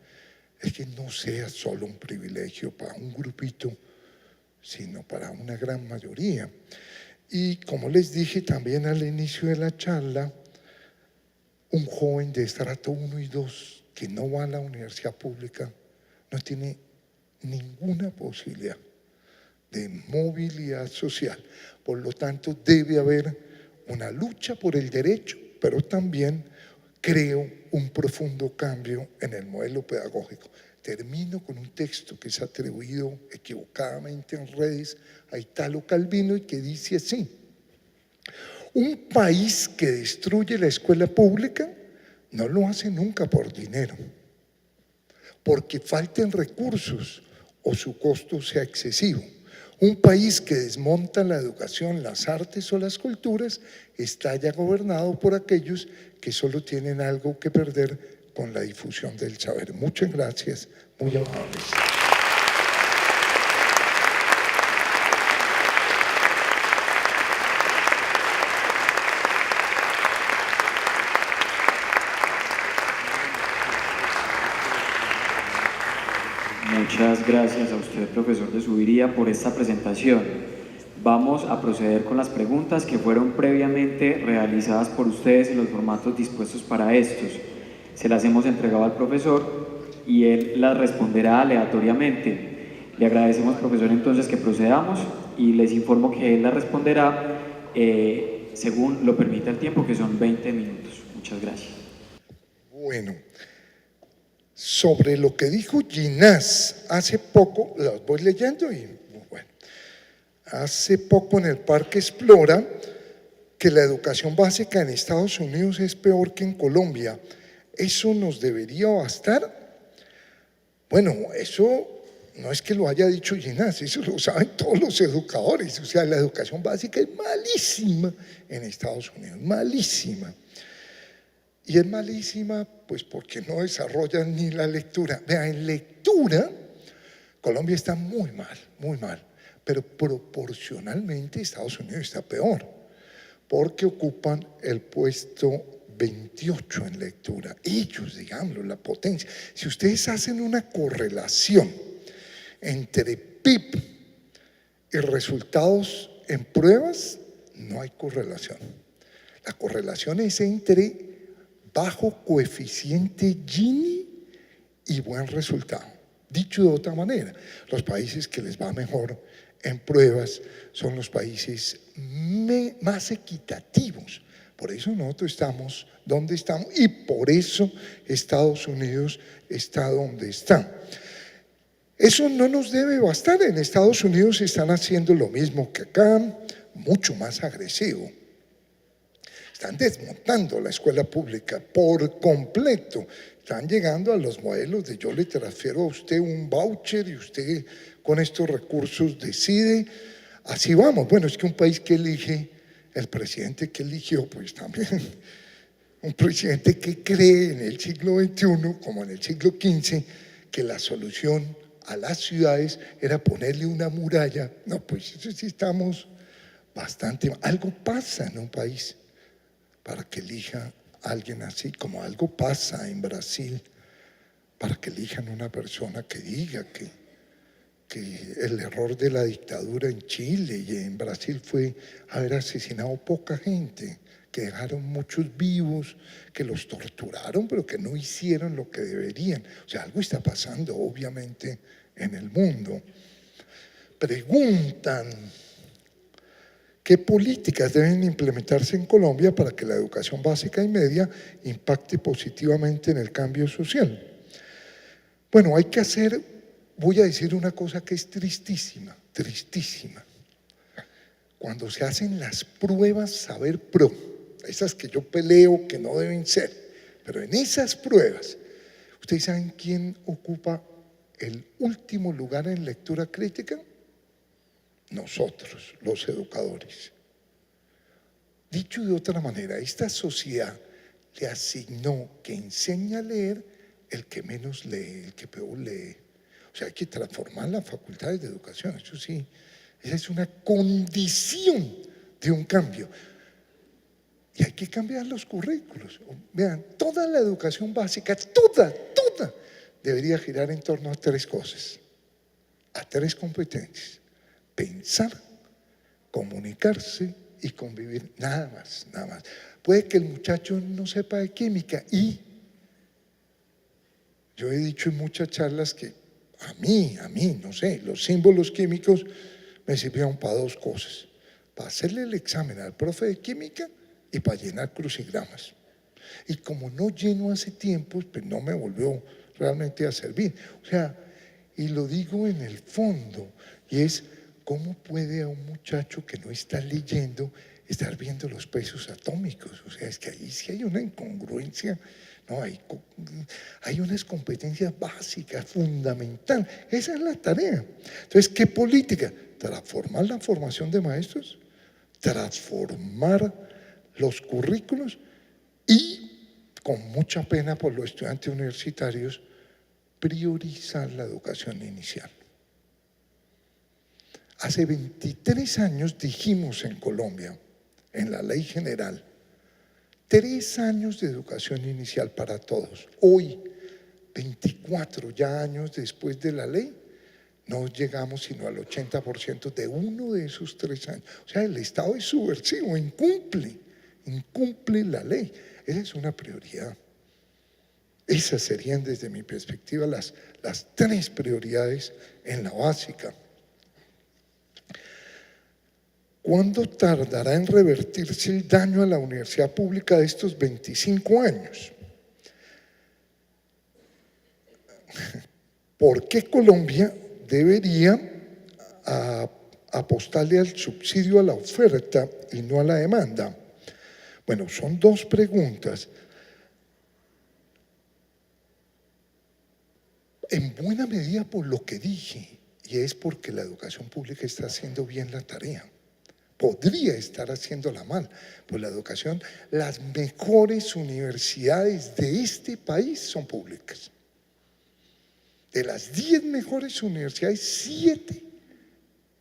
es que no sea solo un privilegio para un grupito, sino para una gran mayoría. Y como les dije también al inicio de la charla, un joven de estrato 1 y 2 que no va a la universidad pública no tiene ninguna posibilidad de movilidad social. Por lo tanto, debe haber una lucha por el derecho, pero también creo un profundo cambio en el modelo pedagógico. Termino con un texto que es atribuido equivocadamente en redes a Italo Calvino y que dice así: un país que destruye la escuela pública no lo hace nunca por dinero, porque falten recursos o su costo sea excesivo, Un país que desmonta la educación, las artes o las culturas está ya gobernado por aquellos que solo tienen algo que perder con la difusión del saber. Muchas gracias, muy amables. Muchas gracias a usted, profesor de Zuviría, por esta presentación. Vamos a proceder con las preguntas que fueron previamente realizadas por ustedes en los formatos dispuestos para estos. Se las hemos entregado al profesor y él las responderá aleatoriamente. Le agradecemos, profesor, entonces que procedamos y les informo que él las responderá según lo permita el tiempo, que son 20 minutos. Muchas gracias. Bueno, sobre lo que dijo Ginás hace poco, las voy leyendo y bueno, hace poco en el Parque Explora, que la educación básica en Estados Unidos es peor que en Colombia. ¿Eso nos debería bastar? Bueno, eso no es que lo haya dicho Ginás, eso lo saben todos los educadores. O sea, la educación básica es malísima en Estados Unidos, malísima. Y es malísima pues porque no desarrollan ni la lectura. Vean, en lectura Colombia está muy mal, pero proporcionalmente Estados Unidos está peor, porque ocupan el puesto 28 en lectura. Ellos, digámoslo, la potencia. Si ustedes hacen una correlación entre PIB y resultados en pruebas, no hay correlación. La correlación es entre bajo coeficiente Gini y buen resultado. Dicho de otra manera, los países que les va mejor en pruebas son los países más equitativos. Por eso nosotros estamos donde estamos y por eso Estados Unidos está donde está. Eso no nos debe bastar. En Estados Unidos están haciendo lo mismo que acá, mucho más agresivo. Están desmontando la escuela pública por completo. Están llegando a los modelos de yo le transfiero a usted un voucher y usted con estos recursos decide. Así vamos. Bueno, es que un país que elige, el presidente que eligió, pues también un presidente que cree en el siglo XXI, como en el siglo XV, que la solución a las ciudades era ponerle una muralla. No, pues eso sí estamos bastante mal. Algo pasa en un país para que elija a alguien así, como algo pasa en Brasil, para que elijan una persona que diga que el error de la dictadura en Chile y en Brasil fue haber asesinado poca gente, que dejaron muchos vivos, que los torturaron, pero que no hicieron lo que deberían. O sea, algo está pasando, obviamente, en el mundo. Preguntan, ¿qué políticas deben implementarse en Colombia para que la educación básica y media impacte positivamente en el cambio social? Bueno, hay que hacer, voy a decir una cosa que es tristísima, tristísima. Cuando se hacen las pruebas Saber Pro, esas que yo peleo que no deben ser, pero en esas pruebas, ¿ustedes saben quién ocupa el último lugar en lectura crítica? Nosotros, los educadores. Dicho de otra manera, esta sociedad le asignó que enseña a leer el que menos lee, el que peor lee. O sea, hay que transformar las facultades de educación, eso sí, esa es una condición de un cambio. Y hay que cambiar los currículos. Vean, toda la educación básica, toda, debería girar en torno a tres cosas, a tres competencias: pensar, comunicarse y convivir, nada más, nada más. Puede que el muchacho no sepa de química y yo he dicho en muchas charlas que a mí, no sé, los símbolos químicos me sirvieron para dos cosas: para hacerle el examen al profe de química y para llenar crucigramas. Y como no lleno hace tiempo, pues no me volvió realmente a servir. O sea, y lo digo en el fondo, y es: ¿cómo puede a un muchacho que no está leyendo estar viendo los pesos atómicos. O sea, es que ahí sí hay una incongruencia, no, hay unas competencias básicas, fundamentales. Esa es la tarea. Entonces, ¿qué política? Transformar la formación de maestros, transformar los currículos y, con mucha pena por los estudiantes universitarios, priorizar la educación inicial. Hace 23 años dijimos en Colombia, en la ley general, 3 años de educación inicial para todos. Hoy, 24 ya años después de la ley, no llegamos sino al 80% de uno de esos 3 años. O sea, el Estado es subversivo, incumple la ley. Esa es una prioridad. Esas serían, desde mi perspectiva, las 3 prioridades en la básica. ¿Cuándo tardará en revertirse el daño a la universidad pública de estos 25 años? ¿Por qué Colombia debería apostarle al subsidio a la oferta y no a la demanda? Bueno, son 2 preguntas. En buena medida por lo que dije, y es porque la educación pública está haciendo bien la tarea. Podría estar haciéndola mal, pues la educación, las mejores universidades de este país son públicas. De las 10 mejores universidades, 7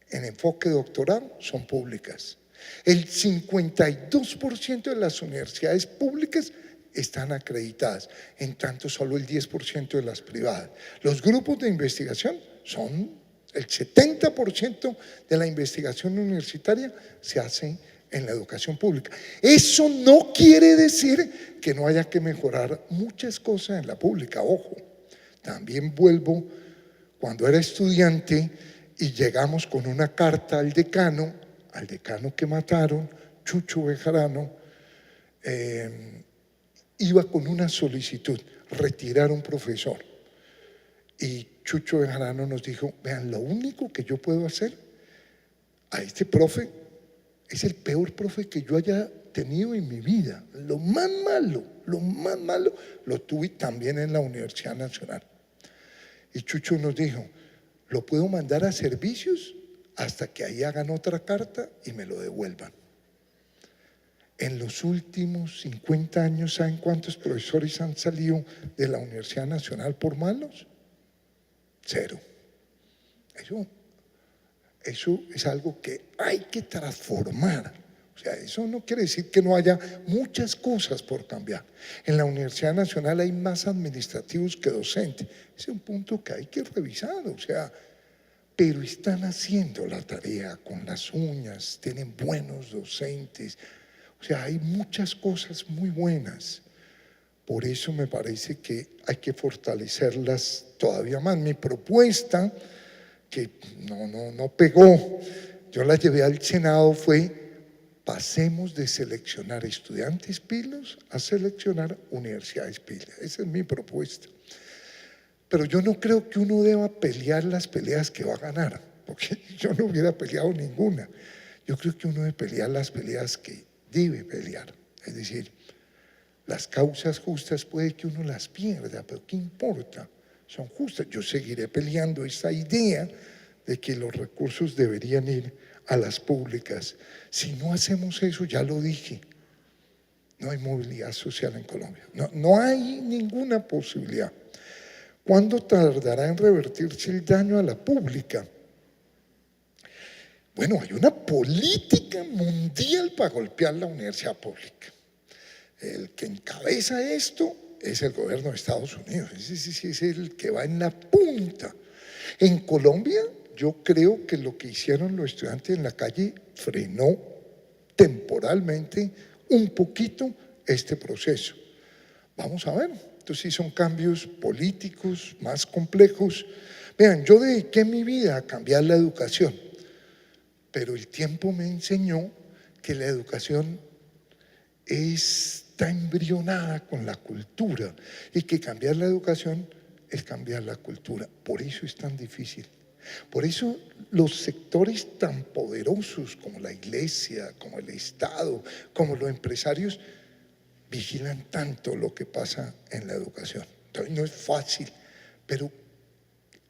en enfoque doctoral son públicas. El 52% de las universidades públicas están acreditadas, en tanto solo el 10% de las privadas. Los grupos de investigación son el 70% de la investigación universitaria se hace en la educación pública. Eso no quiere decir que no haya que mejorar muchas cosas en la pública, ojo. También vuelvo, cuando era estudiante y llegamos con una carta al decano que mataron, Chucho Bejarano, iba con una solicitud, retirar un profesor. Y Chucho Bejarano nos dijo, vean, lo único que yo puedo hacer a este profe es el peor profe que yo haya tenido en mi vida. Lo más malo lo tuve también en la Universidad Nacional. Y Chucho nos dijo, lo puedo mandar a servicios hasta que ahí hagan otra carta y me lo devuelvan. En los últimos 50 años, ¿saben cuántos profesores han salido de la Universidad Nacional por malos? 0. Eso es algo que hay que transformar. O sea, eso no quiere decir que no haya muchas cosas por cambiar. En la Universidad Nacional hay más administrativos que docentes. Ese es un punto que hay que revisar, o sea, pero están haciendo la tarea con las uñas, tienen buenos docentes. O sea, hay muchas cosas muy buenas. Por eso me parece que hay que fortalecerlas todavía más. Mi propuesta, que no pegó, yo la llevé al Senado, fue pasemos de seleccionar estudiantes pilos a seleccionar universidades pilas. Esa es mi propuesta. Pero yo no creo que uno deba pelear las peleas que va a ganar, porque yo no hubiera peleado ninguna. Yo creo que uno debe pelear las peleas que debe pelear. Es decir, las causas justas puede que uno las pierda, pero ¿qué importa? Son justas. Yo seguiré peleando esa idea de que los recursos deberían ir a las públicas. Si no hacemos eso, ya lo dije, no hay movilidad social en Colombia. No hay ninguna posibilidad. ¿Cuándo tardará en revertirse el daño a la pública? Bueno, hay una política mundial para golpear la universidad pública. El que encabeza esto es el gobierno de Estados Unidos. Ese es el que va en la punta. En Colombia, yo creo que lo que hicieron los estudiantes en la calle frenó temporalmente un poquito este proceso. Vamos a ver. Entonces sí son cambios políticos más complejos. Vean, yo dediqué mi vida a cambiar la educación, pero el tiempo me enseñó que la educación está embrionada con la cultura y que cambiar la educación es cambiar la cultura. Por eso es tan difícil. Por eso los sectores tan poderosos como la iglesia, como el Estado, como los empresarios, vigilan tanto lo que pasa en la educación. Entonces no es fácil, pero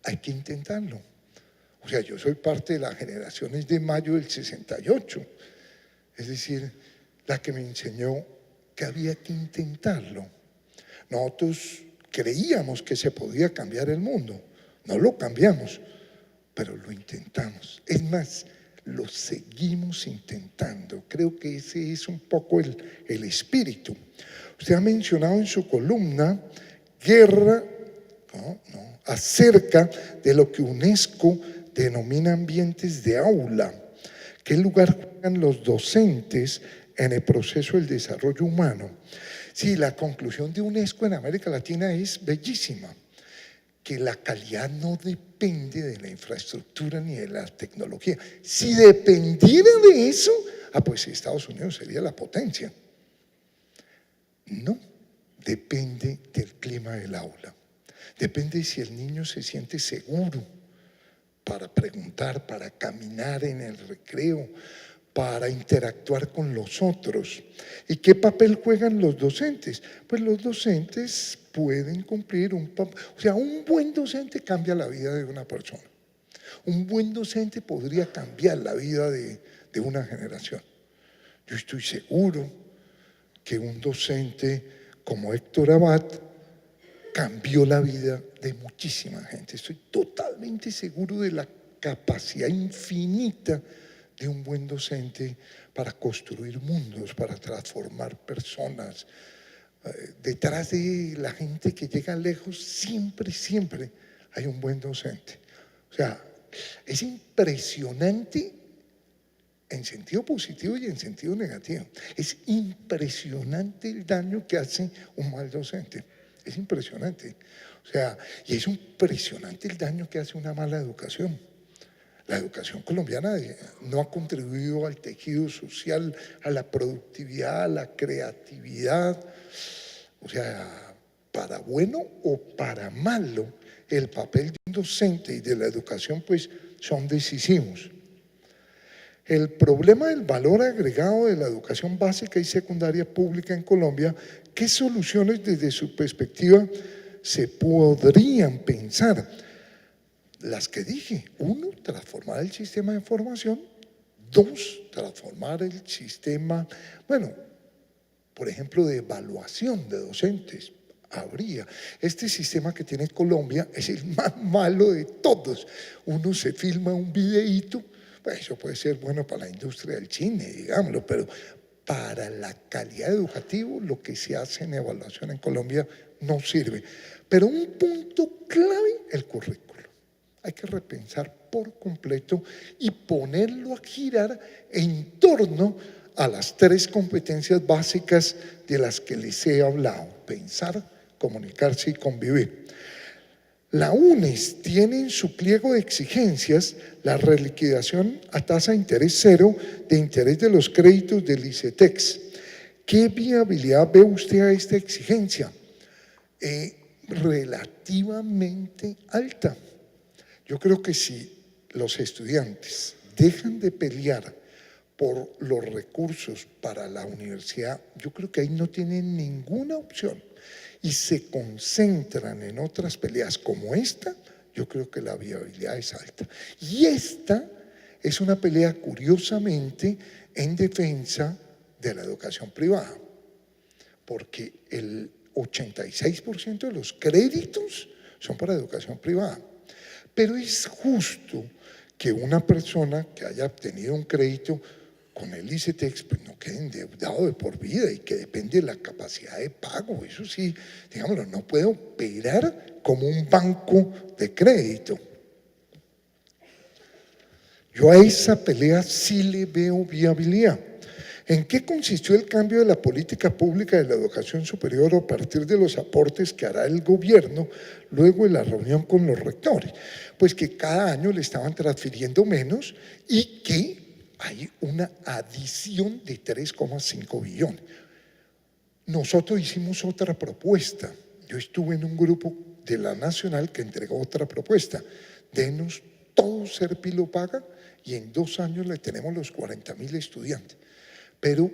hay que intentarlo. O sea, yo soy parte de las generaciones de mayo del 68, es decir, la que me enseñó que había que intentarlo. Nosotros creíamos que se podía cambiar el mundo, no lo cambiamos, pero lo intentamos. Es más, lo seguimos intentando. Creo que ese es un poco el espíritu. Usted ha mencionado en su columna guerra acerca de lo que UNESCO denomina ambientes de aula. ¿Qué lugar juegan los docentes en el proceso del desarrollo humano? Sí, la conclusión de UNESCO en América Latina es bellísima, que la calidad no depende de la infraestructura ni de la tecnología. Si dependiera de eso, pues Estados Unidos sería la potencia. No, depende del clima del aula. Depende si el niño se siente seguro para preguntar, para caminar en el recreo, para interactuar con los otros. ¿Y qué papel juegan los docentes? Pues los docentes pueden cumplir un papel. O sea, un buen docente cambia la vida de una persona. Un buen docente podría cambiar la vida de una generación. Yo estoy seguro que un docente como Héctor Abad cambió la vida de muchísima gente. Estoy totalmente seguro de la capacidad infinita de un buen docente para construir mundos, para transformar personas. Detrás de la gente que llega lejos, siempre hay un buen docente. O sea, es impresionante en sentido positivo y en sentido negativo. Es impresionante el daño que hace un mal docente. Es impresionante. O sea, y es impresionante el daño que hace una mala educación. La educación colombiana no ha contribuido al tejido social, a la productividad, a la creatividad. O sea, para bueno o para malo, el papel de un docente y de la educación pues son decisivos. El problema del valor agregado de la educación básica y secundaria pública en Colombia, ¿qué soluciones desde su perspectiva se podrían pensar? Las que dije: 1, transformar el sistema de formación; 2, transformar el sistema, por ejemplo, de evaluación de docentes. Este sistema que tiene Colombia es el más malo de todos. Uno se filma un videíto, pues eso puede ser bueno para la industria del cine, digámoslo, pero para la calidad educativa lo que se hace en evaluación en Colombia no sirve. Pero un punto clave: el currículo. Hay que repensar por completo y ponerlo a girar en torno a las 3 competencias básicas de las que les he hablado: pensar, comunicarse y convivir. La UNES tiene en su pliego de exigencias la reliquidación a tasa de interés cero de interés de los créditos del ICETEX. ¿Qué viabilidad ve usted a esta exigencia? Relativamente alta. Yo creo que si los estudiantes dejan de pelear por los recursos para la universidad, yo creo que ahí no tienen ninguna opción y se concentran en otras peleas como esta, yo creo que la viabilidad es alta. Y esta es una pelea, curiosamente, en defensa de la educación privada, porque el 86% de los créditos son para educación privada. Pero es justo que una persona que haya obtenido un crédito con el ICETEX pues no quede endeudado de por vida y que depende de la capacidad de pago. Eso sí, digámoslo, no puede operar como un banco de crédito. Yo a esa pelea sí le veo viabilidad. ¿En qué consistió el cambio de la política pública de la educación superior a partir de los aportes que hará el gobierno luego de la reunión con los rectores? Pues que cada año le estaban transfiriendo menos y que hay una adición de 3,5 billones. Nosotros hicimos otra propuesta. Yo estuve en un grupo de la Nacional que entregó otra propuesta. Denos todo Serpi lo paga y en 2 años le tenemos los 40.000 estudiantes. Pero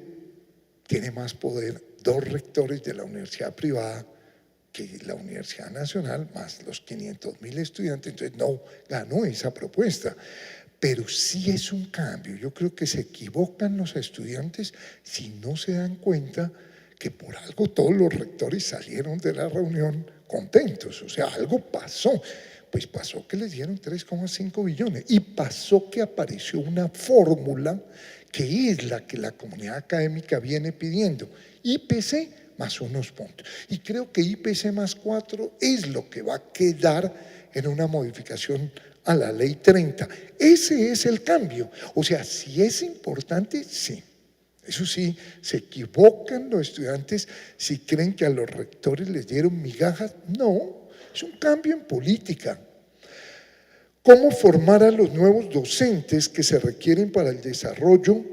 tiene más poder 2 rectores de la universidad privada que la Universidad Nacional, más los 500.000 estudiantes, entonces no ganó esa propuesta. Pero sí es un cambio. Yo creo que se equivocan los estudiantes si no se dan cuenta que por algo todos los rectores salieron de la reunión contentos, o sea, algo pasó. Pues pasó que les dieron 3,5 billones y pasó que apareció una fórmula que es la que la comunidad académica viene pidiendo, IPC más unos puntos. Y creo que IPC más 4 es lo que va a quedar en una modificación a la ley 30. Ese es el cambio. O sea, si es importante, sí. Eso sí, se equivocan los estudiantes si creen que a los rectores les dieron migajas. No, es un cambio en política. ¿Cómo formar a los nuevos docentes que se requieren para el desarrollo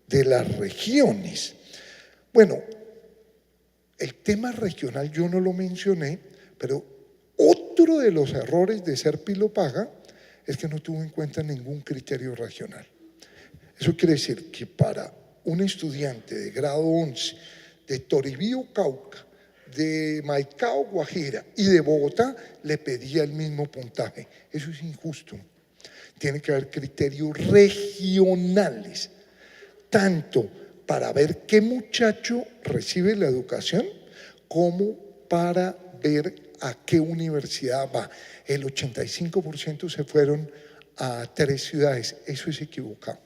de las regiones? Bueno, el tema regional yo no lo mencioné, pero otro de los errores de Serpi lo paga es que no tuvo en cuenta ningún criterio regional. Eso quiere decir que para un estudiante de grado 11 de Toribío, Cauca, de Maicao, Guajira y de Bogotá le pedía el mismo puntaje. Eso es injusto. Tiene que haber criterios regionales, tanto para ver qué muchacho recibe la educación como para ver a qué universidad va. El 85% se fueron a 3 ciudades. Eso es equivocado.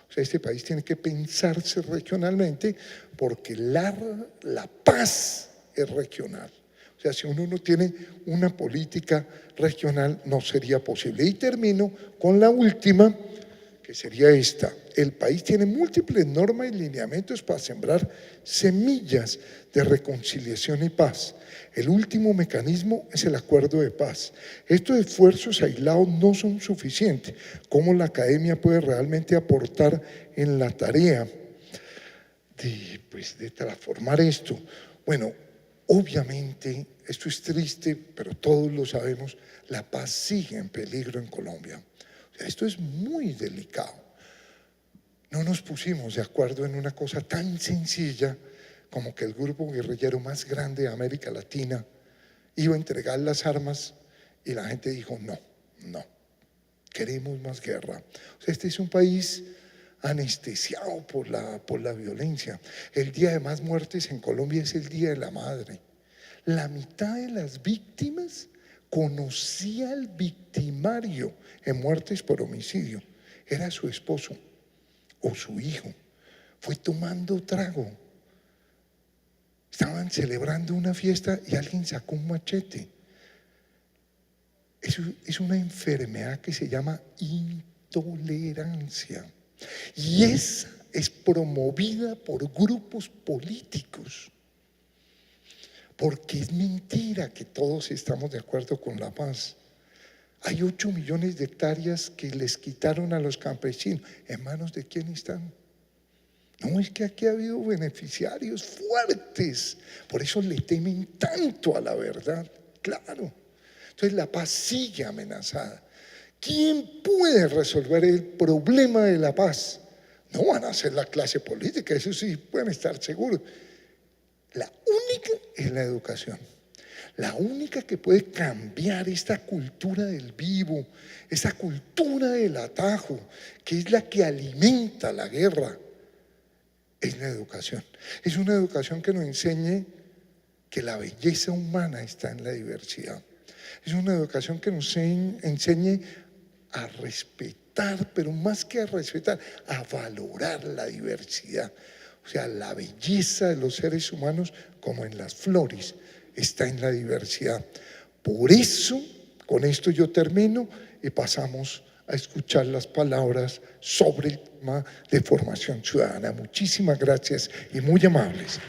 O sea, este país tiene que pensarse regionalmente porque la paz es regional. O sea, si uno no tiene una política regional, no sería posible. Y termino con la última, que sería esta. El país tiene múltiples normas y lineamientos para sembrar semillas de reconciliación y paz. El último mecanismo es el acuerdo de paz. Estos esfuerzos aislados no son suficientes. ¿Cómo la academia puede realmente aportar en la tarea de transformar esto? Bueno, obviamente, esto es triste, pero todos lo sabemos, la paz sigue en peligro en Colombia. O sea, esto es muy delicado. No nos pusimos de acuerdo en una cosa tan sencilla como que el grupo guerrillero más grande de América Latina iba a entregar las armas y la gente dijo no, queremos más guerra. O sea, este es un país anestesiado por la violencia. El día de más muertes en Colombia es el Día de la Madre. La mitad de las víctimas conocía al victimario en muertes por homicidio. Era su esposo o su hijo. Fue tomando trago. Estaban celebrando una fiesta y alguien sacó un machete. Es una enfermedad que se llama intolerancia. Y esa es promovida por grupos políticos. Porque es mentira que todos estamos de acuerdo con la paz. Hay 8 millones de hectáreas que les quitaron a los campesinos. ¿En manos de quién están? No, es que aquí ha habido beneficiarios fuertes. Por eso le temen tanto a la verdad. Claro. Entonces la paz sigue amenazada. ¿Quién puede resolver el problema de la paz? No van a ser la clase política, eso sí pueden estar seguros. La única es la educación. La única que puede cambiar esta cultura del vivo, esa cultura del atajo, que es la que alimenta la guerra, es la educación. Es una educación que nos enseñe que la belleza humana está en la diversidad. Es una educación que nos enseñe a respetar, pero más que a respetar, a valorar la diversidad. O sea, la belleza de los seres humanos, como en las flores, está en la diversidad. Por eso, con esto yo termino y pasamos a escuchar las palabras sobre el tema de formación ciudadana. Muchísimas gracias y muy amables.